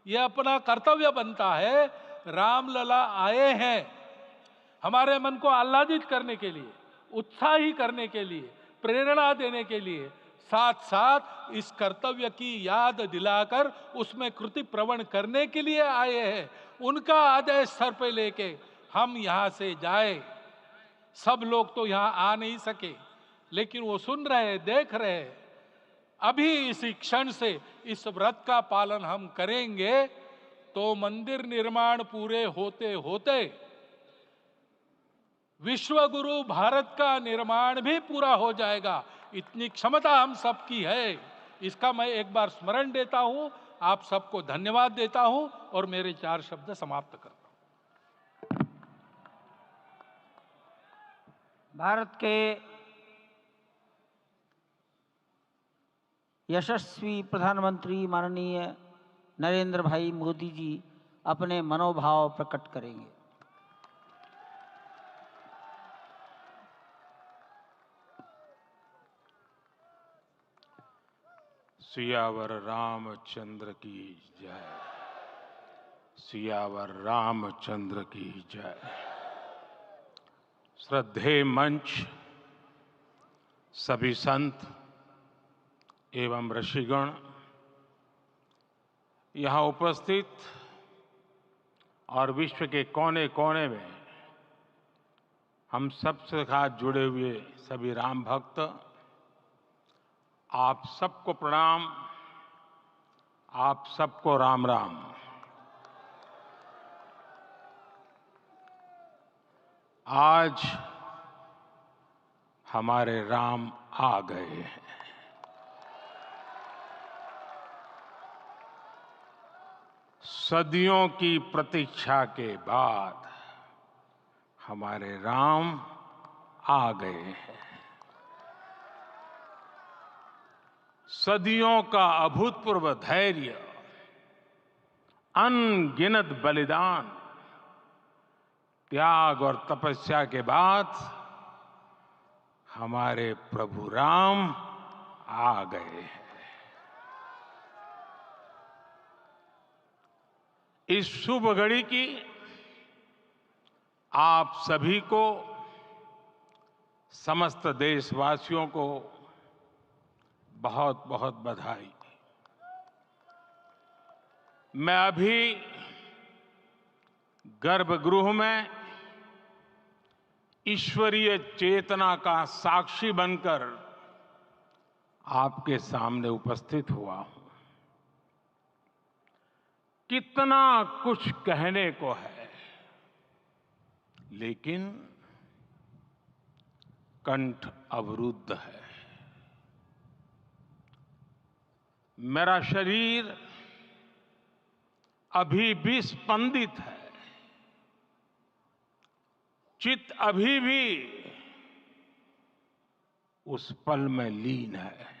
यह अपना कर्तव्य बनता है। रामलला आए हैं हमारे मन को आह्लादित करने के लिए, उत्साही करने के लिए, प्रेरणा देने के लिए, साथ साथ इस कर्तव्य की याद दिलाकर उसमें कृति प्रवण करने के लिए आए हैं। उनका आदेश सर पे लेके हम यहां से जाए। सब लोग तो यहां आ नहीं सके, लेकिन वो सुन रहे, देख रहे। अभी इसी क्षण से इस व्रत का पालन हम करेंगे तो मंदिर निर्माण पूरे होते होते विश्व गुरु भारत का निर्माण भी पूरा हो जाएगा। इतनी क्षमता हम सबकी है। इसका मैं एक बार स्मरण देता हूं, आप सबको धन्यवाद देता हूं और मेरे 4 शब्द समाप्त करता हूं। भारत के यशस्वी प्रधानमंत्री माननीय नरेंद्र भाई मोदी जी अपने मनोभाव प्रकट करेंगे। सियावर रामचंद्र की जय। सियावर रामचंद्र की जय। श्रद्धेय मंच, सभी संत एवं ऋषिगण, यहाँ उपस्थित और विश्व के कोने कोने में हम सबसे साथ जुड़े हुए सभी राम भक्त, आप सबको प्रणाम, आप सबको राम राम। आज हमारे राम आ गए हैं। सदियों की प्रतीक्षा के बाद हमारे राम आ गए हैं। सदियों का अभूतपूर्व धैर्य, अनगिनत बलिदान, त्याग और तपस्या के बाद हमारे प्रभु राम आ गए हैं। इस शुभ घड़ी की आप सभी को, समस्त देशवासियों को बहुत बहुत बधाई। मैं अभी गर्भगृह में ईश्वरीय चेतना का साक्षी बनकर आपके सामने उपस्थित हुआ हूं। कितना कुछ कहने को है, लेकिन कंठ अवरुद्ध है। मेरा शरीर अभी भी स्पंदित है, चित्त अभी भी उस पल में लीन है।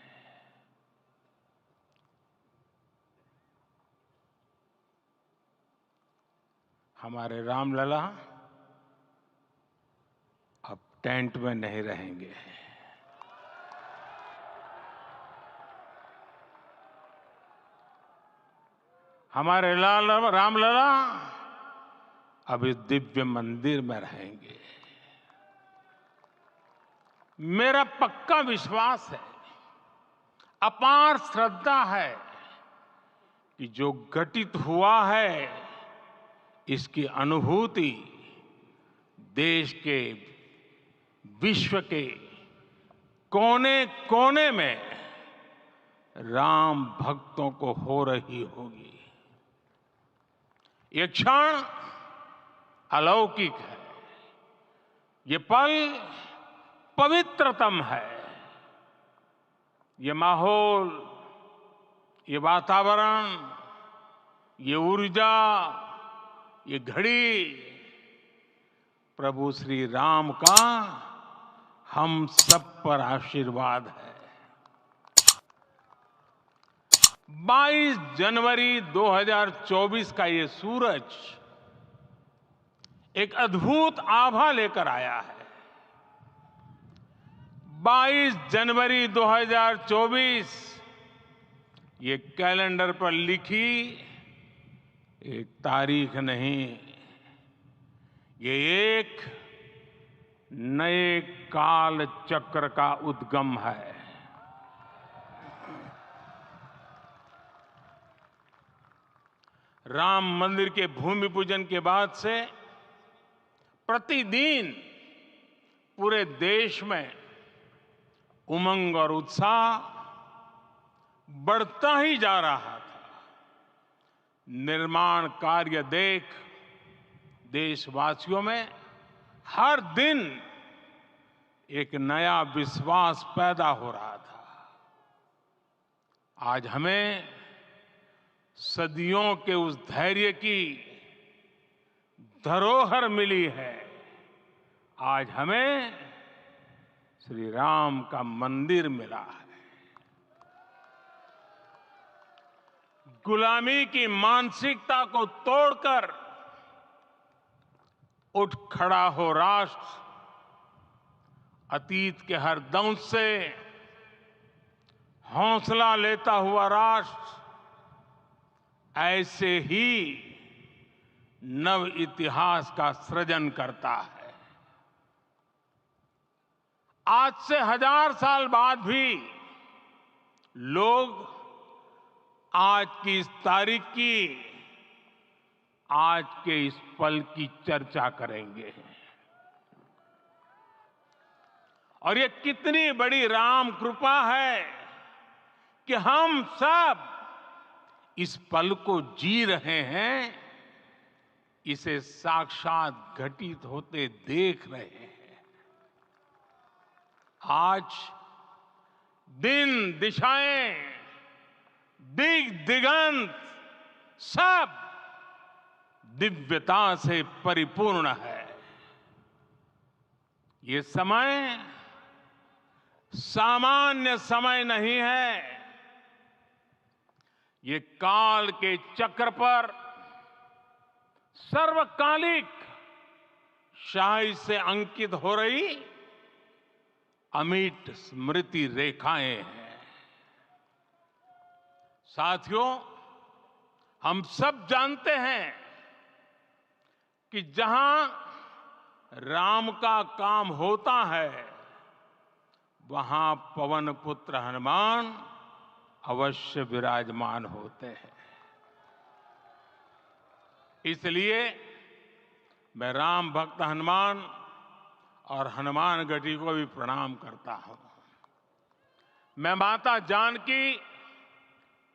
हमारे रामलला अब टेंट में नहीं रहेंगे। हमारे रामलला अब इस दिव्य मंदिर में रहेंगे। मेरा पक्का विश्वास है, अपार श्रद्धा है कि जो घटित हुआ है इसकी अनुभूति देश के, विश्व के कोने कोने में राम भक्तों को हो रही होगी। ये क्षण अलौकिक है, ये पल पवित्रतम है। ये माहौल, ये वातावरण, ये ऊर्जा, ये घड़ी प्रभु श्री राम का हम सब पर आशीर्वाद है। 22 जनवरी 2024 का ये सूरज एक अद्भुत आभा लेकर आया है। 22 जनवरी 2024 ये कैलेंडर पर लिखी एक तारीख नहीं, ये एक नए काल चक्र का उद्गम है। राम मंदिर के भूमि पूजन के बाद से प्रतिदिन पूरे देश में उमंग और उत्साह बढ़ता ही जा रहा था। निर्माण कार्य देख देशवासियों में हर दिन एक नया विश्वास पैदा हो रहा था। आज हमें सदियों के उस धैर्य की धरोहर मिली है। आज हमें श्री राम का मंदिर मिला है। गुलामी की मानसिकता को तोड़कर उठ खड़ा हो राष्ट्र, अतीत के हर दंश से हौसला लेता हुआ राष्ट्र ऐसे ही नव इतिहास का सृजन करता है। आज से 1000 साल बाद भी लोग आज की इस तारीख की, आज के इस पल की चर्चा करेंगे। और ये कितनी बड़ी राम कृपा है कि हम सब इस पल को जी रहे हैं, इसे साक्षात घटित होते देख रहे हैं। आज दिन, दिशाएं, दिगंत सब दिव्यता से परिपूर्ण है। ये समय सामान्य समय नहीं है। ये काल के चक्र पर सर्वकालिक शाही से अंकित हो रही अमिट स्मृति रेखाएं हैं। साथियों, हम सब जानते हैं कि जहां राम का काम होता है वहां पवन पुत्र हनुमान अवश्य विराजमान होते हैं। इसलिए मैं राम भक्त हनुमान और हनुमान गढ़ी को भी प्रणाम करता हूं। मैं माता जानकी,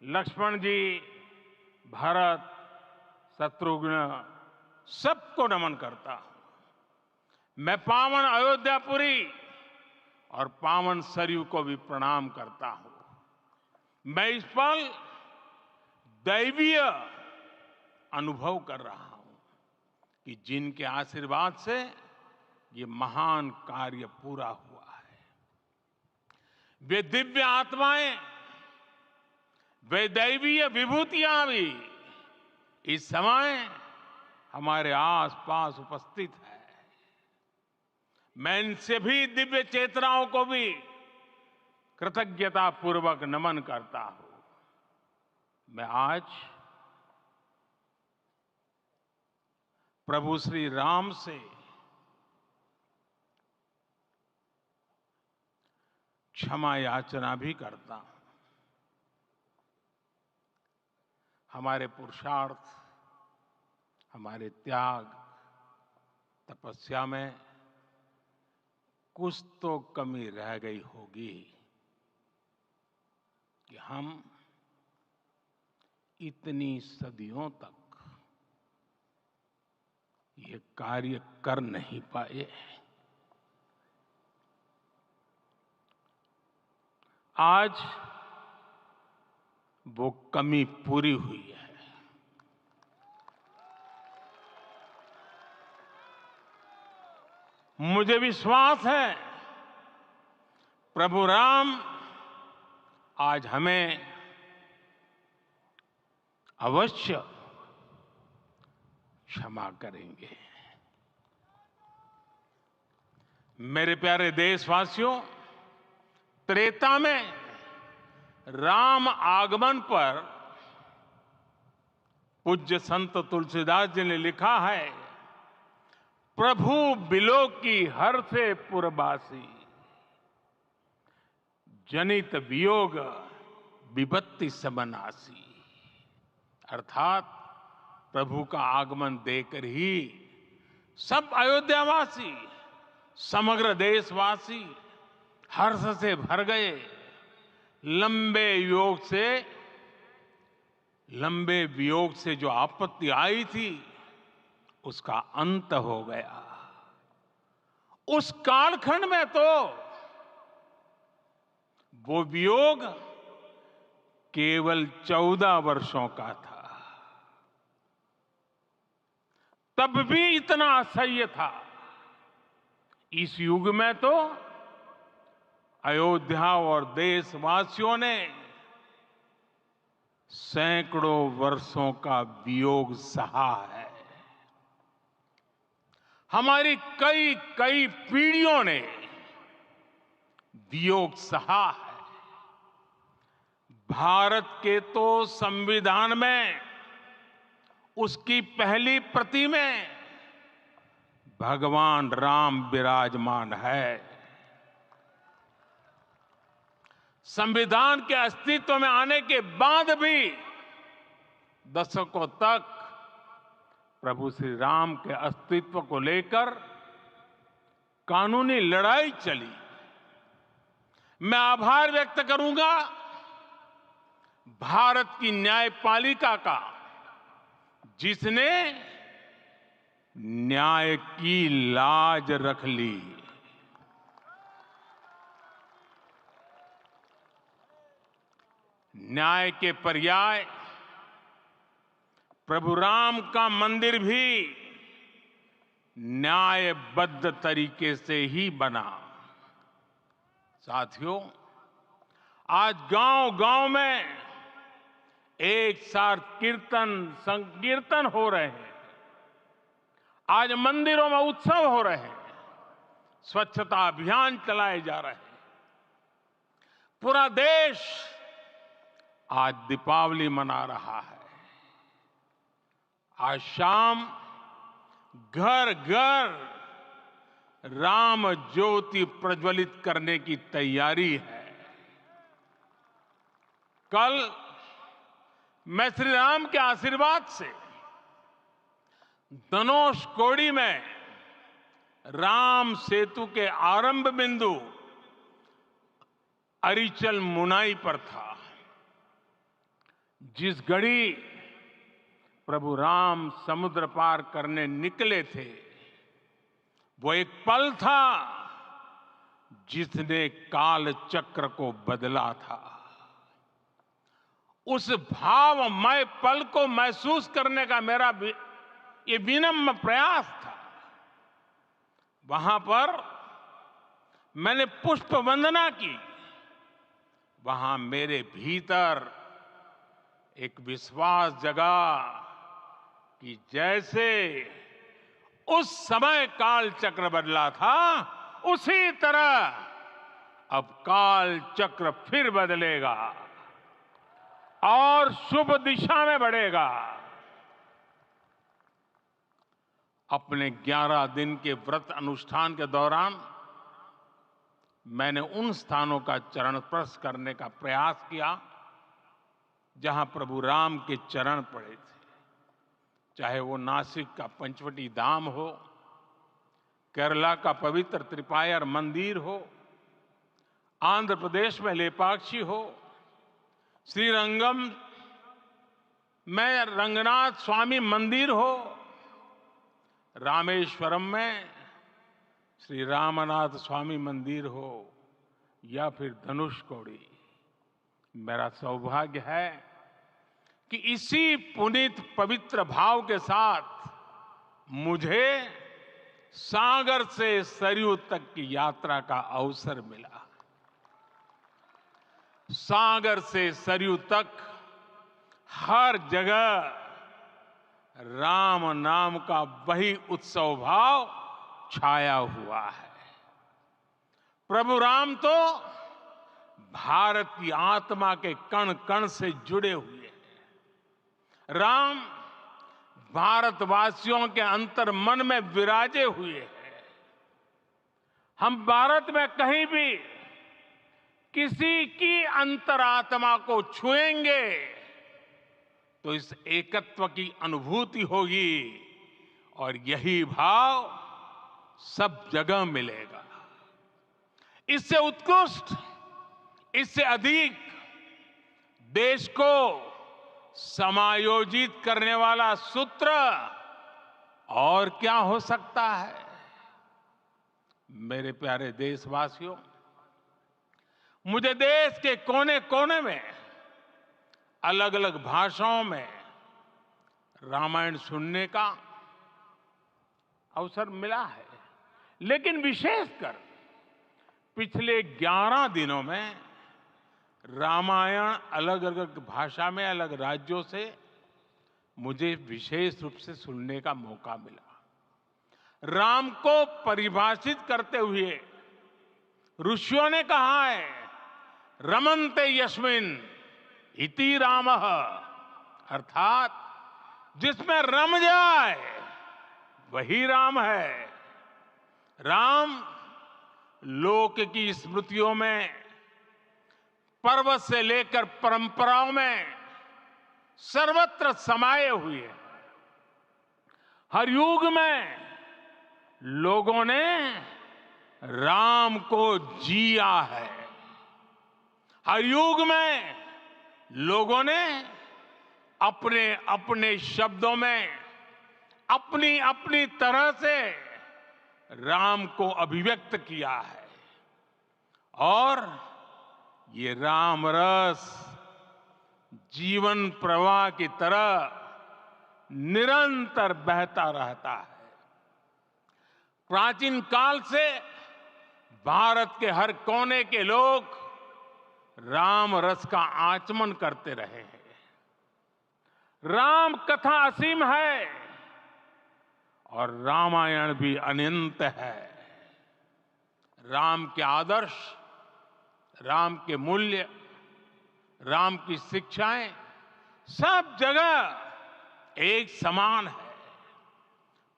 लक्ष्मण जी, भरत, शत्रुघ्न सबको नमन करता हूं। मैं पावन अयोध्यापुरी और पावन सरयू को भी प्रणाम करता हूं। मैं इस पल दैवीय अनुभव कर रहा हूं कि जिनके आशीर्वाद से ये महान कार्य पूरा हुआ है, वे दिव्य आत्माएं, वे दैवीय विभूतियां भी इस समय हमारे आसपास उपस्थित है। मैं इन सभी दिव्य चेतनाओं को भी कृतज्ञता पूर्वक नमन करता हूं। मैं आज प्रभु श्री राम से क्षमा याचना भी करता हूं। हमारे पुरुषार्थ, हमारे त्याग, तपस्या में कुछ तो कमी रह गई होगी कि हम इतनी सदियों तक ये कार्य कर नहीं पाए। आज वो कमी पूरी हुई है। मुझे विश्वास है प्रभु राम आज हमें अवश्य क्षमा करेंगे। मेरे प्यारे देशवासियों, त्रेता में राम आगमन पर पूज्य संत तुलसीदास जी ने लिखा है, प्रभु बिलो की हर से पुरबासी, जनित वियोग विपत्ति सबनासी। अर्थात प्रभु का आगमन देकर ही सब अयोध्यावासी, समग्र देशवासी हर्ष से भर गए। लंबे वियोग से जो आपत्ति आई थी उसका अंत हो गया। उस कालखंड में तो वो वियोग केवल 14 वर्षों का था, तब भी इतना असह्य था। इस युग में तो अयोध्या और देशवासियों ने सैकड़ों वर्षों का वियोग सहा है। हमारी कई कई पीढ़ियों ने वियोग सहा है। भारत के तो संविधान में उसकी पहली प्रति में भगवान राम विराजमान है। संविधान के अस्तित्व में आने के बाद भी दशकों तक प्रभु श्री राम के अस्तित्व को लेकर कानूनी लड़ाई चली। मैं आभार व्यक्त करूंगा भारत की न्यायपालिका का, जिसने न्याय की लाज रख ली। न्याय के पर्याय प्रभु राम का मंदिर भी न्यायबद्ध तरीके से ही बना। साथियों, आज गांव-गांव में एक साथ कीर्तन संकीर्तन हो रहे हैं। आज मंदिरों में उत्सव हो रहे हैं, स्वच्छता अभियान चलाए जा रहे हैं। पूरा देश आज दीपावली मना रहा है। आज शाम घर घर राम ज्योति प्रज्वलित करने की तैयारी है। कल मैं श्री राम के आशीर्वाद से धनुषकोडी में राम सेतु के आरंभ बिंदु अरिचल मुनाई पर था। जिस घड़ी प्रभु राम समुद्र पार करने निकले थे, वो एक पल था जिसने काल चक्र को बदला था। उस भावमय पल को महसूस करने का मेरा ये विनम्र प्रयास था। वहां पर मैंने पुष्प वंदना की। वहां मेरे भीतर एक विश्वास जगा कि जैसे उस समय काल चक्र बदला था, उसी तरह अब काल चक्र फिर बदलेगा और शुभ दिशा में बढ़ेगा। अपने 11 दिन के व्रत अनुष्ठान के दौरान मैंने उन स्थानों का चरण स्पर्श करने का प्रयास किया जहां प्रभु राम के चरण पड़े थे। चाहे वो नासिक का पंचवटी धाम हो, केरला का पवित्र त्रिपायर मंदिर हो, आंध्र प्रदेश में लेपाक्षी हो, श्रीरंगम में रंगनाथ स्वामी मंदिर हो, रामेश्वरम में श्री रामनाथ स्वामी मंदिर हो, या फिर धनुषकोडी। मेरा सौभाग्य है कि इसी पुनीत पवित्र भाव के साथ मुझे सागर से सरयू तक की यात्रा का अवसर मिला। सागर से सरयू तक हर जगह राम नाम का वही उत्सव भाव छाया हुआ है। प्रभु राम तो भारत की आत्मा के कण कण से जुड़े हुए हैं। राम भारतवासियों के अंतर मन में विराजे हुए हैं। हम भारत में कहीं भी किसी की अंतरात्मा को छुएंगे तो इस एकत्व की अनुभूति होगी, और यही भाव सब जगह मिलेगा। इससे उत्कृष्ट, इससे अधिक देश को समायोजित करने वाला सूत्र और क्या हो सकता है। मेरे प्यारे देशवासियों, मुझे देश के कोने कोने में अलग अलग भाषाओं में रामायण सुनने का अवसर मिला है, लेकिन विशेषकर पिछले 11 दिनों में रामायण अलग अलग भाषा में अलग राज्यों से मुझे विशेष रूप से सुनने का मौका मिला। राम को परिभाषित करते हुए ऋषियों ने कहा है, रमन्ते यस्मिन् इति रामः, अर्थात जिसमें रम जाए वही राम है। राम लोक की स्मृतियों में, पर्वत से लेकर परंपराओं में सर्वत्र समाये हुए हैं। हर युग में लोगों ने राम को जिया है। हर युग में लोगों ने अपने अपने शब्दों में अपनी अपनी तरह से राम को अभिव्यक्त किया है, और ये राम रस जीवन प्रवाह की तरह निरंतर बहता रहता है। प्राचीन काल से भारत के हर कोने के लोग राम रस का आचमन करते रहे हैं। राम कथा असीम है और रामायण भी अनंत है। राम के आदर्श, राम के मूल्य, राम की शिक्षाएं सब जगह एक समान है।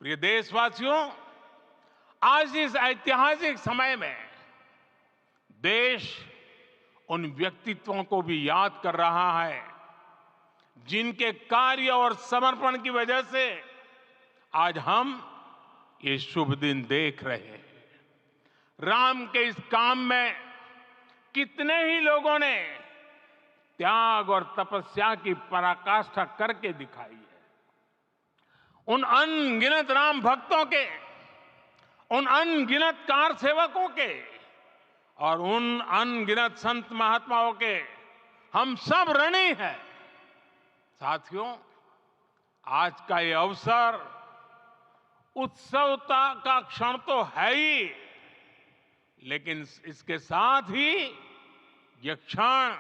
प्रिय देशवासियों, आज इस ऐतिहासिक समय में देश उन व्यक्तित्वों को भी याद कर रहा है जिनके कार्य और समर्पण की वजह से आज हम ये शुभ दिन देख रहे हैं। राम के इस काम में कितने ही लोगों ने त्याग और तपस्या की पराकाष्ठा करके दिखाई है। उन अनगिनत राम भक्तों के, उन अनगिनत कार सेवकों के और उन अनगिनत संत महात्माओं के हम सब ऋणी हैं। साथियों, आज का ये अवसर उत्सवता का क्षण तो है ही, लेकिन इसके साथ ही यह क्षण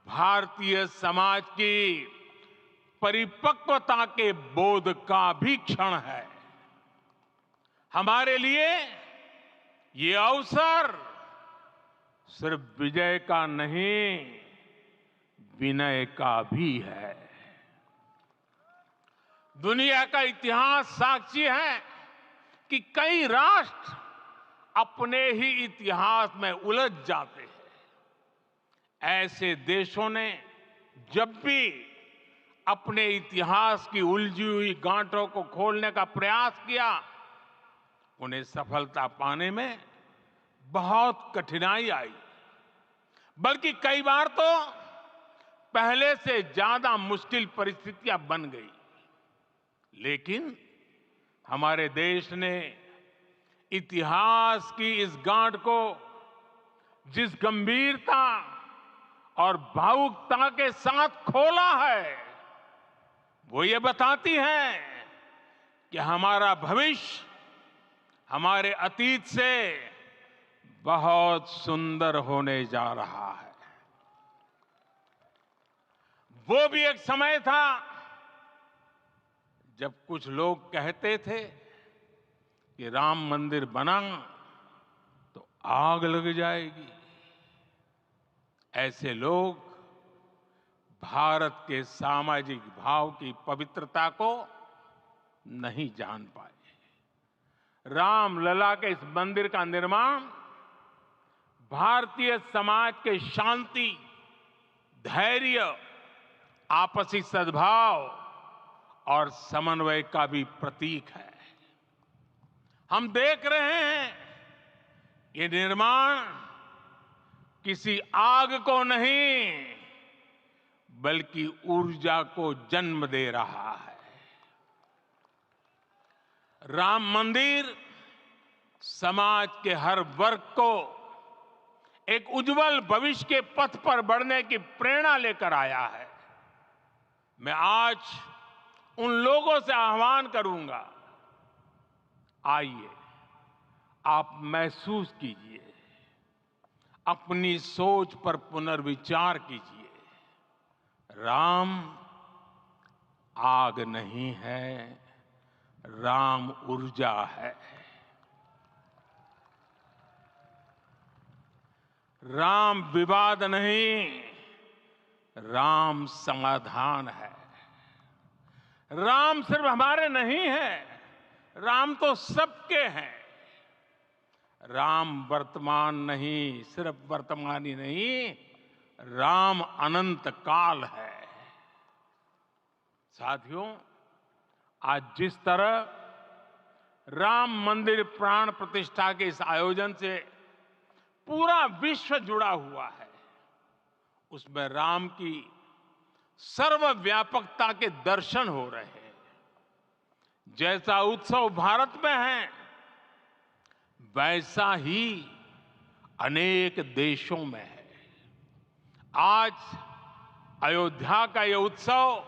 भारतीय समाज की परिपक्वता के बोध का भी क्षण है। हमारे लिए ये अवसर सिर्फ विजय का नहीं, विनय का भी है। दुनिया का इतिहास साक्षी है कि कई राष्ट्र अपने ही इतिहास में उलझ जाते हैं। ऐसे देशों ने जब भी अपने इतिहास की उलझी हुई गांठों को खोलने का प्रयास किया, उन्हें सफलता पाने में बहुत कठिनाई आई, बल्कि कई बार तो पहले से ज्यादा मुश्किल परिस्थितियां बन गई। लेकिन हमारे देश ने इतिहास की इस गांठ को जिस गंभीरता और भावुकता के साथ खोला है, वो ये बताती है कि हमारा भविष्य हमारे अतीत से बहुत सुंदर होने जा रहा है। वो भी एक समय था जब कुछ लोग कहते थे कि राम मंदिर बना तो आग लग जाएगी। ऐसे लोग भारत के सामाजिक भाव की पवित्रता को नहीं जान पाए। रामलला के इस मंदिर का निर्माण भारतीय समाज के शांति, धैर्य, आपसी सद्भाव और समन्वय का भी प्रतीक है। हम देख रहे हैं ये निर्माण किसी आग को नहीं, बल्कि ऊर्जा को जन्म दे रहा है। राम मंदिर समाज के हर वर्ग को एक उज्जवल भविष्य के पथ पर बढ़ने की प्रेरणा लेकर आया है। मैं आज उन लोगों से आह्वान करूंगा, आइए आप महसूस कीजिए, अपनी सोच पर पुनर्विचार कीजिए। राम आग नहीं है, राम ऊर्जा है। राम विवाद नहीं, राम समाधान है। राम सिर्फ हमारे नहीं है, राम तो सबके हैं। राम वर्तमान नहीं, सिर्फ वर्तमान ही नहीं, राम अनंत काल है। साथियों, आज जिस तरह राम मंदिर प्राण प्रतिष्ठा के इस आयोजन से पूरा विश्व जुड़ा हुआ है, उसमें राम की सर्वव्यापकता के दर्शन हो रहे हैं। जैसा उत्सव भारत में है, वैसा ही अनेक देशों में है। आज अयोध्या का यह उत्सव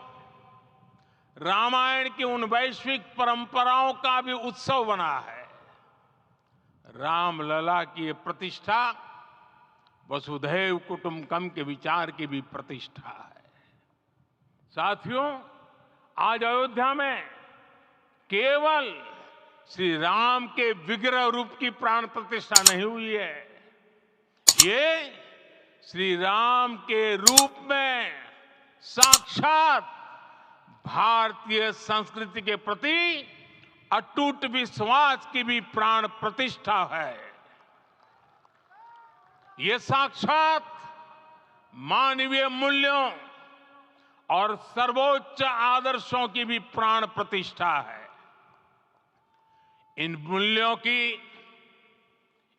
रामायण की उन वैश्विक परंपराओं का भी उत्सव बना है। रामलला की ये प्रतिष्ठा वसुधैव कुटुंबकम के विचार की भी प्रतिष्ठा है। साथियों, आज अयोध्या में केवल श्री राम के विग्रह रूप की प्राण प्रतिष्ठा नहीं हुई है, ये श्री राम के रूप में साक्षात भारतीय संस्कृति के प्रति अटूट विश्वास की भी प्राण प्रतिष्ठा है। ये साक्षात मानवीय मूल्यों और सर्वोच्च आदर्शों की भी प्राण प्रतिष्ठा है। इन मूल्यों की,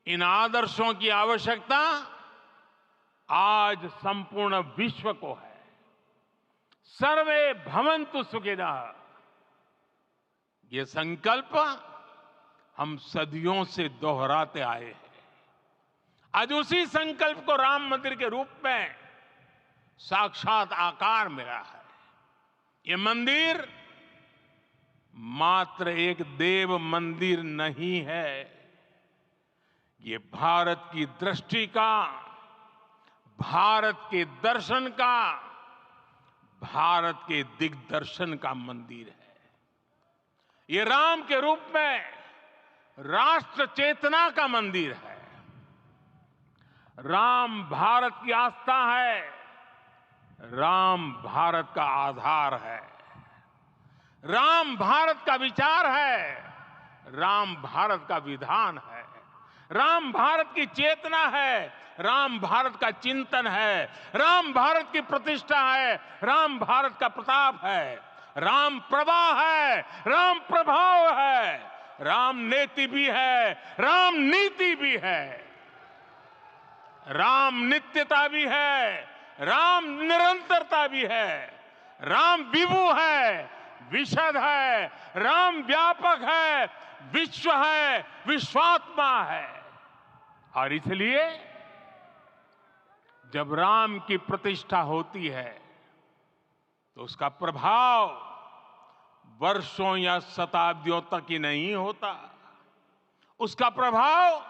इन आदर्शों की आवश्यकता आज संपूर्ण विश्व को है। सर्वे भवन्तु सुखिनः। ये संकल्प हम सदियों से दोहराते आए हैं। आज उसी संकल्प को राम मंदिर के रूप में साक्षात आकार मिला है। ये मंदिर मात्र एक देव मंदिर नहीं है, ये भारत की दृष्टि का, भारत के दर्शन का, भारत के दिग्दर्शन का मंदिर है। ये राम के रूप में राष्ट्र चेतना का मंदिर है। राम भारत की आस्था है, राम भारत का आधार है, राम भारत का विचार है, राम भारत का विधान है, राम भारत की चेतना है, राम भारत का चिंतन है, राम भारत की प्रतिष्ठा है, राम भारत का प्रताप है, राम प्रवाह है, राम प्रभाव है, राम नेति भी है, राम नीति भी है, राम नित्यता भी है, राम निरंतरता भी है, राम विभु है, विशद है, राम व्यापक है, विश्व है, विश्वात्मा है। और इसलिए जब राम की प्रतिष्ठा होती है तो उसका प्रभाव वर्षों या शताब्दियों तक ही नहीं होता, उसका प्रभाव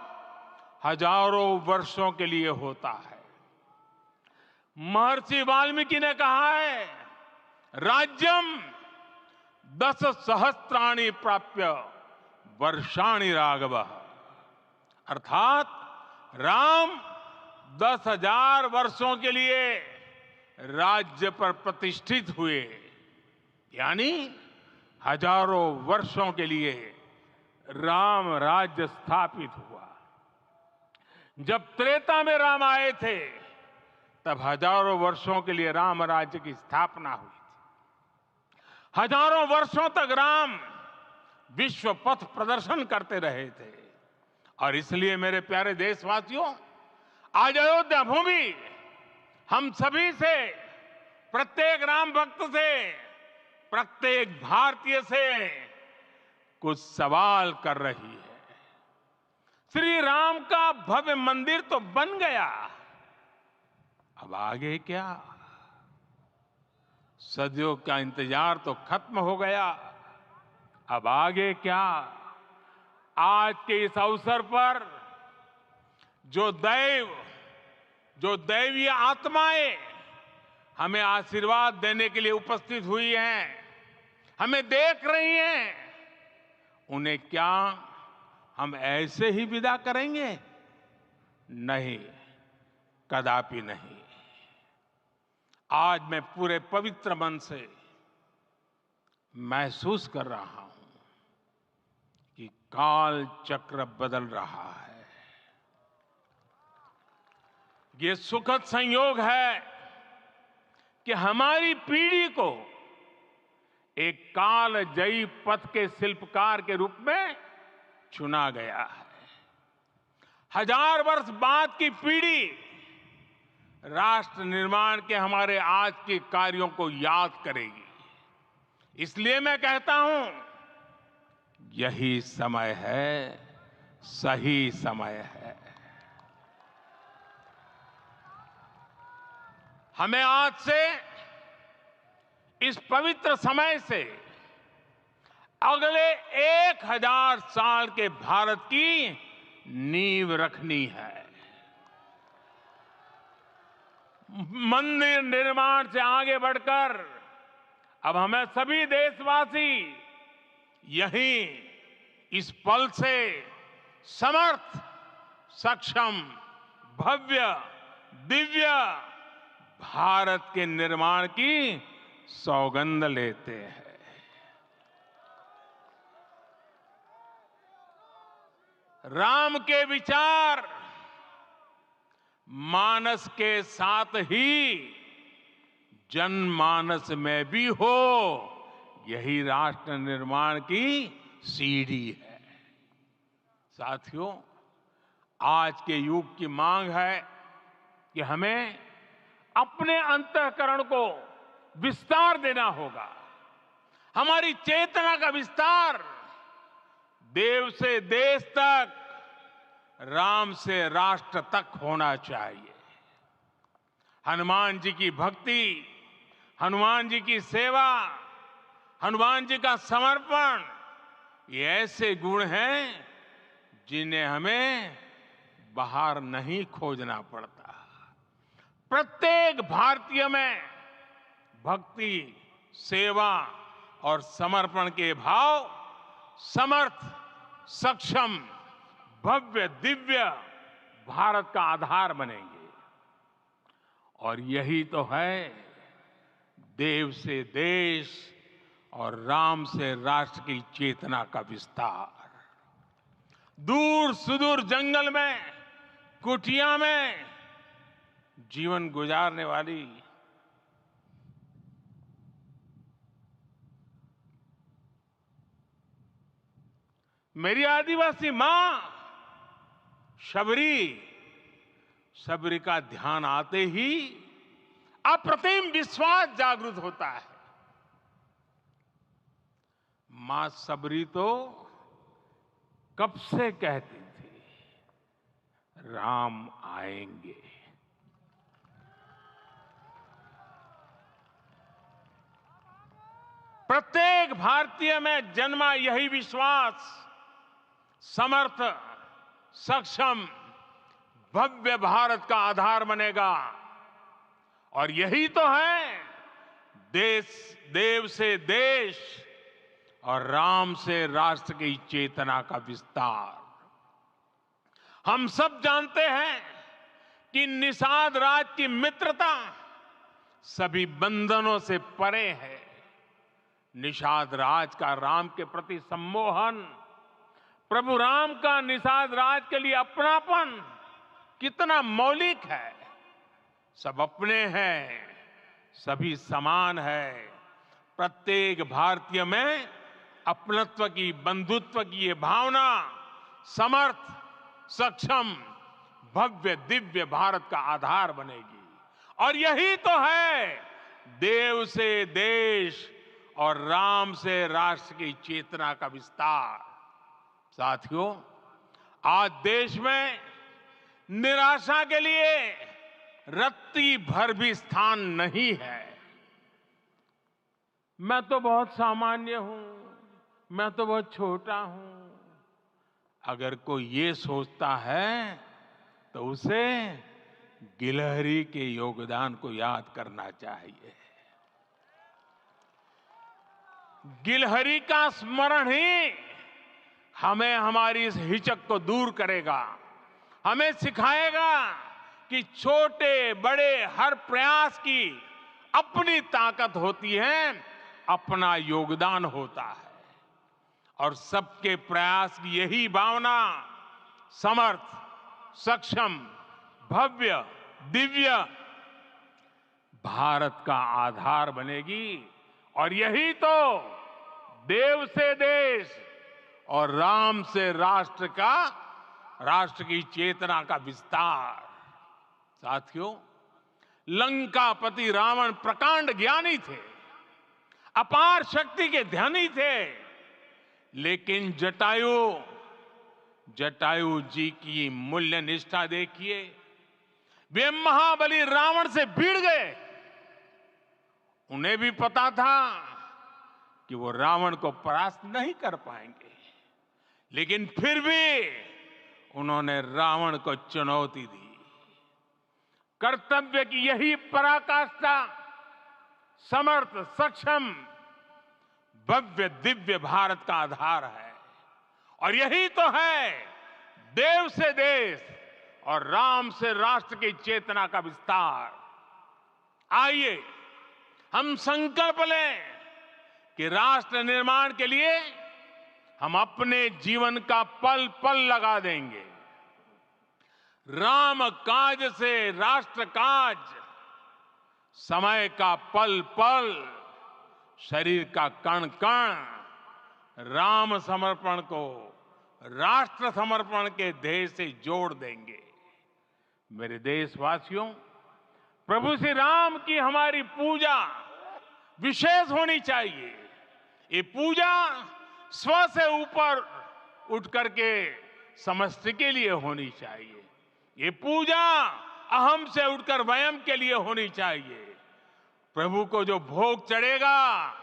हजारों वर्षों के लिए होता है। महर्षि वाल्मीकि ने कहा है, राज्यम 10 सहस्त्राणि प्राप्य वर्षाणि राघव, अर्थात राम 10,000 वर्षों के लिए राज्य पर प्रतिष्ठित हुए, यानी हजारों वर्षों के लिए राम राज्य स्थापित हुआ। जब त्रेता में राम आए थे तब हजारों वर्षों के लिए राम राज्य की स्थापना हुई थी। हजारों वर्षों तक राम विश्व पथ प्रदर्शन करते रहे थे। और इसलिए मेरे प्यारे देशवासियों, आज अयोध्या भूमि हम सभी से, प्रत्येक राम भक्त से, प्रत्येक भारतीय से कुछ सवाल कर रही है। श्री राम का भव्य मंदिर तो बन गया, अब आगे क्या? सदियों का इंतजार तो खत्म हो गया, अब आगे क्या? आज के इस अवसर पर जो दैवीय आत्माएं हमें आशीर्वाद देने के लिए उपस्थित हुई हैं, हमें देख रही हैं, उन्हें क्या हम ऐसे ही विदा करेंगे? नहीं, कदापि नहीं। आज मैं पूरे पवित्र मन से महसूस कर रहा हूं कि काल चक्र बदल रहा है। ये सुखद संयोग है कि हमारी पीढ़ी को एक कालजयी पथ के शिल्पकार के रूप में चुना गया है। 1000 वर्ष बाद की पीढ़ी राष्ट्र निर्माण के हमारे आज के कार्यों को याद करेगी। इसलिए मैं कहता हूं, यही समय है, सही समय है। हमें आज से, इस पवित्र समय से अगले 1000 साल के भारत की नींव रखनी है। मंदिर निर्माण से आगे बढ़कर अब हमें सभी देशवासी यही इस पल से समर्थ, सक्षम, भव्य, दिव्य भारत के निर्माण की सौगंध लेते हैं। राम के विचार मानस के साथ ही जनमानस में भी हो, यही राष्ट्र निर्माण की सीढ़ी है। साथियों, आज के युग की मांग है कि हमें अपने अंतःकरण को विस्तार देना होगा। हमारी चेतना का विस्तार देव से देश तक, राम से राष्ट्र तक होना चाहिए। हनुमान जी की भक्ति, हनुमान जी की सेवा, हनुमान जी का समर्पण, ये ऐसे गुण हैं जिन्हें हमें बाहर नहीं खोजना पड़ता। प्रत्येक भारतीय में भक्ति, सेवा और समर्पण के भाव समर्थ, सक्षम, भव्य, दिव्य भारत का आधार बनेंगे। और यही तो है देव से देश और राम से राष्ट्र की चेतना का विस्तार। दूर सुदूर जंगल में, कुटिया में जीवन गुजारने वाली मेरी आदिवासी मां शबरी का ध्यान आते ही अप्रतिम विश्वास जागृत होता है। मां शबरी तो कब से कहती थी, राम आएंगे। प्रत्येक भारतीय में जन्मा यही विश्वास समर्थ, सक्षम, भव्य भारत का आधार बनेगा। और यही तो है देव से देश और राम से राष्ट्र की चेतना का विस्तार। हम सब जानते हैं कि निषाद राज की मित्रता सभी बंधनों से परे है। निषाद राज का राम के प्रति सम्मोहन, प्रभु राम का निषाद राज के लिए अपनापन कितना मौलिक है। सब अपने हैं, सभी समान है। प्रत्येक भारतीय में अपनत्व की, बंधुत्व की ये भावना समर्थ, सक्षम, भव्य, दिव्य भारत का आधार बनेगी। और यही तो है देव से देश और राम से राष्ट्र की चेतना का विस्तार। साथियों, आज देश में निराशा के लिए रत्ती भर भी स्थान नहीं है। मैं तो बहुत सामान्य हूं, मैं तो बहुत छोटा हूं, अगर कोई ये सोचता है तो उसे गिलहरी के योगदान को याद करना चाहिए। गिलहरी का स्मरण ही हमें हमारी इस हिचक को दूर करेगा, हमें सिखाएगा कि छोटे बड़े हर प्रयास की अपनी ताकत होती है, अपना योगदान होता है। और सबके प्रयास की यही भावना समर्थ, सक्षम, भव्य, दिव्य भारत का आधार बनेगी। और यही तो देव से देश और राम से राष्ट्र की चेतना का विस्तार। साथियों, लंकापति रावण प्रकांड ज्ञानी थे, अपार शक्ति के धनी थे, लेकिन जटायु जी की मूल्य निष्ठा देखिए। वे महाबली रावण से भिड़ गए। उन्हें भी पता था कि वो रावण को परास्त नहीं कर पाएंगे, लेकिन फिर भी उन्होंने रावण को चुनौती दी। कर्तव्य की यही पराकाष्ठा समर्थ, सक्षम, भव्य, दिव्य भारत का आधार है। और यही तो है देव से देश और राम से राष्ट्र की चेतना का विस्तार। आइए हम संकल्प लें कि राष्ट्र निर्माण के लिए हम अपने जीवन का पल पल लगा देंगे। राम काज से राष्ट्र काज, समय का पल पल, शरीर का कण कण राम समर्पण को राष्ट्र समर्पण के ध्येय से जोड़ देंगे। मेरे देशवासियों, प्रभु श्री राम की हमारी पूजा विशेष होनी चाहिए। ये पूजा स्व से ऊपर उठ करके समष्टि के लिए होनी चाहिए। ये पूजा अहम से उठकर वयम के लिए होनी चाहिए। प्रभु को जो भोग चढ़ेगा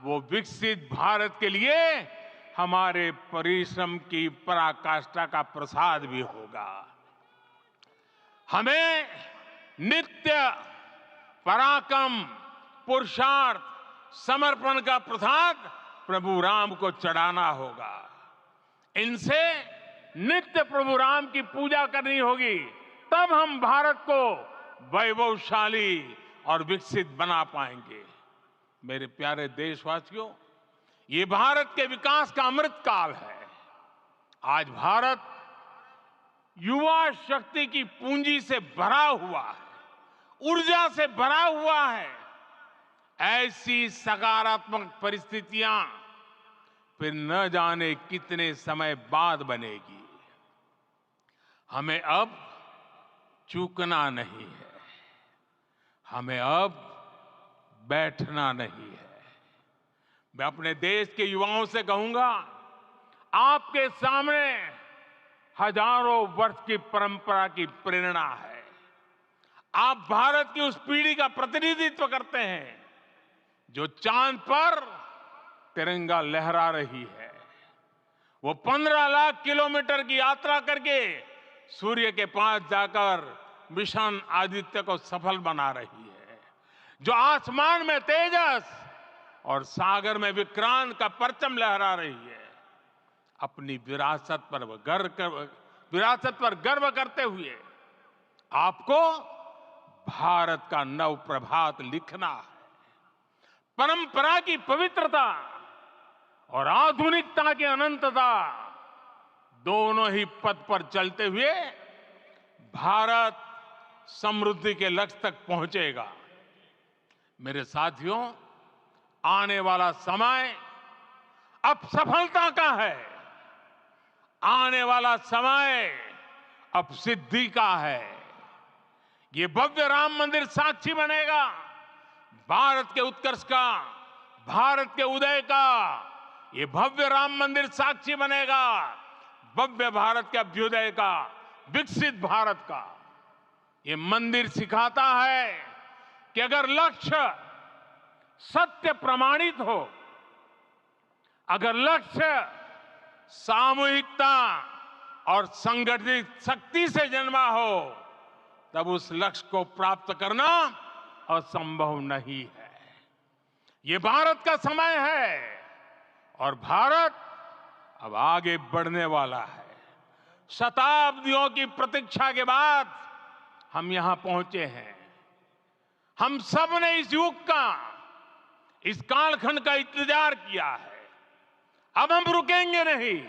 वो विकसित भारत के लिए हमारे परिश्रम की पराकाष्ठा का प्रसाद भी होगा। हमें नित्य पराक्रम, पुरुषार्थ, समर्पण का प्रसाद प्रभु राम को चढ़ाना होगा। इनसे नित्य प्रभु राम की पूजा करनी होगी, तब हम भारत को वैभवशाली और विकसित बना पाएंगे। मेरे प्यारे देशवासियों, ये भारत के विकास का अमृत काल है। आज भारत युवा शक्ति की पूंजी से भरा हुआ है, ऊर्जा से भरा हुआ है। ऐसी सकारात्मक परिस्थितियां फिर न जाने कितने समय बाद बनेगी। हमें अब चूकना नहीं है, हमें अब बैठना नहीं है। मैं अपने देश के युवाओं से कहूंगा, आपके सामने हजारों वर्ष की परंपरा की प्रेरणा है। आप भारत की उस पीढ़ी का प्रतिनिधित्व करते हैं जो चांद पर तिरंगा लहरा रही है। वो 15 लाख किलोमीटर की यात्रा करके सूर्य के पास जाकर मिशन आदित्य को सफल बना रही है। जो आसमान में तेजस और सागर में विक्रांत का परचम लहरा रही है। अपनी विरासत पर गर्व करते हुए आपको भारत का नव प्रभात लिखना है। परंपरा की पवित्रता और आधुनिकता की अनंतता दोनों ही पथ पर चलते हुए भारत समृद्धि के लक्ष्य तक पहुंचेगा। मेरे साथियों, आने वाला समय अब सफलता का है। आने वाला समय अब सिद्धि का है। ये भव्य राम मंदिर साक्षी बनेगा भारत के उत्कर्ष का, भारत के उदय का। ये भव्य राम मंदिर साक्षी बनेगा भव्य भारत के अभ्युदय का, विकसित भारत का। ये मंदिर सिखाता है कि अगर लक्ष्य सत्य प्रमाणित हो, अगर लक्ष्य सामूहिकता और संगठित शक्ति से जन्मा हो, तब उस लक्ष्य को प्राप्त करना असंभव नहीं है। ये भारत का समय है और भारत अब आगे बढ़ने वाला है। शताब्दियों की प्रतीक्षा के बाद हम यहां पहुंचे हैं। हम सब ने इस युग का, इस कालखंड का इंतजार किया है। अब हम रुकेंगे नहीं,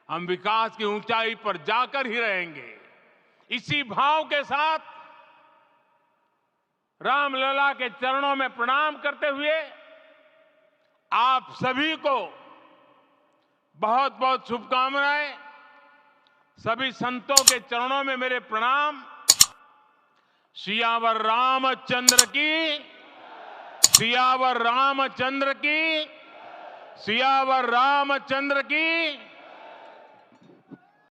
हम विकास की ऊंचाई पर जाकर ही रहेंगे। इसी भाव के साथ रामलला के चरणों में प्रणाम करते हुए आप सभी को बहुत बहुत शुभकामनाएं। सभी संतों के चरणों में मेरे प्रणाम। सियावर रामचंद्र की, सियावर रामचंद्र की, सियावर रामचंद्र की।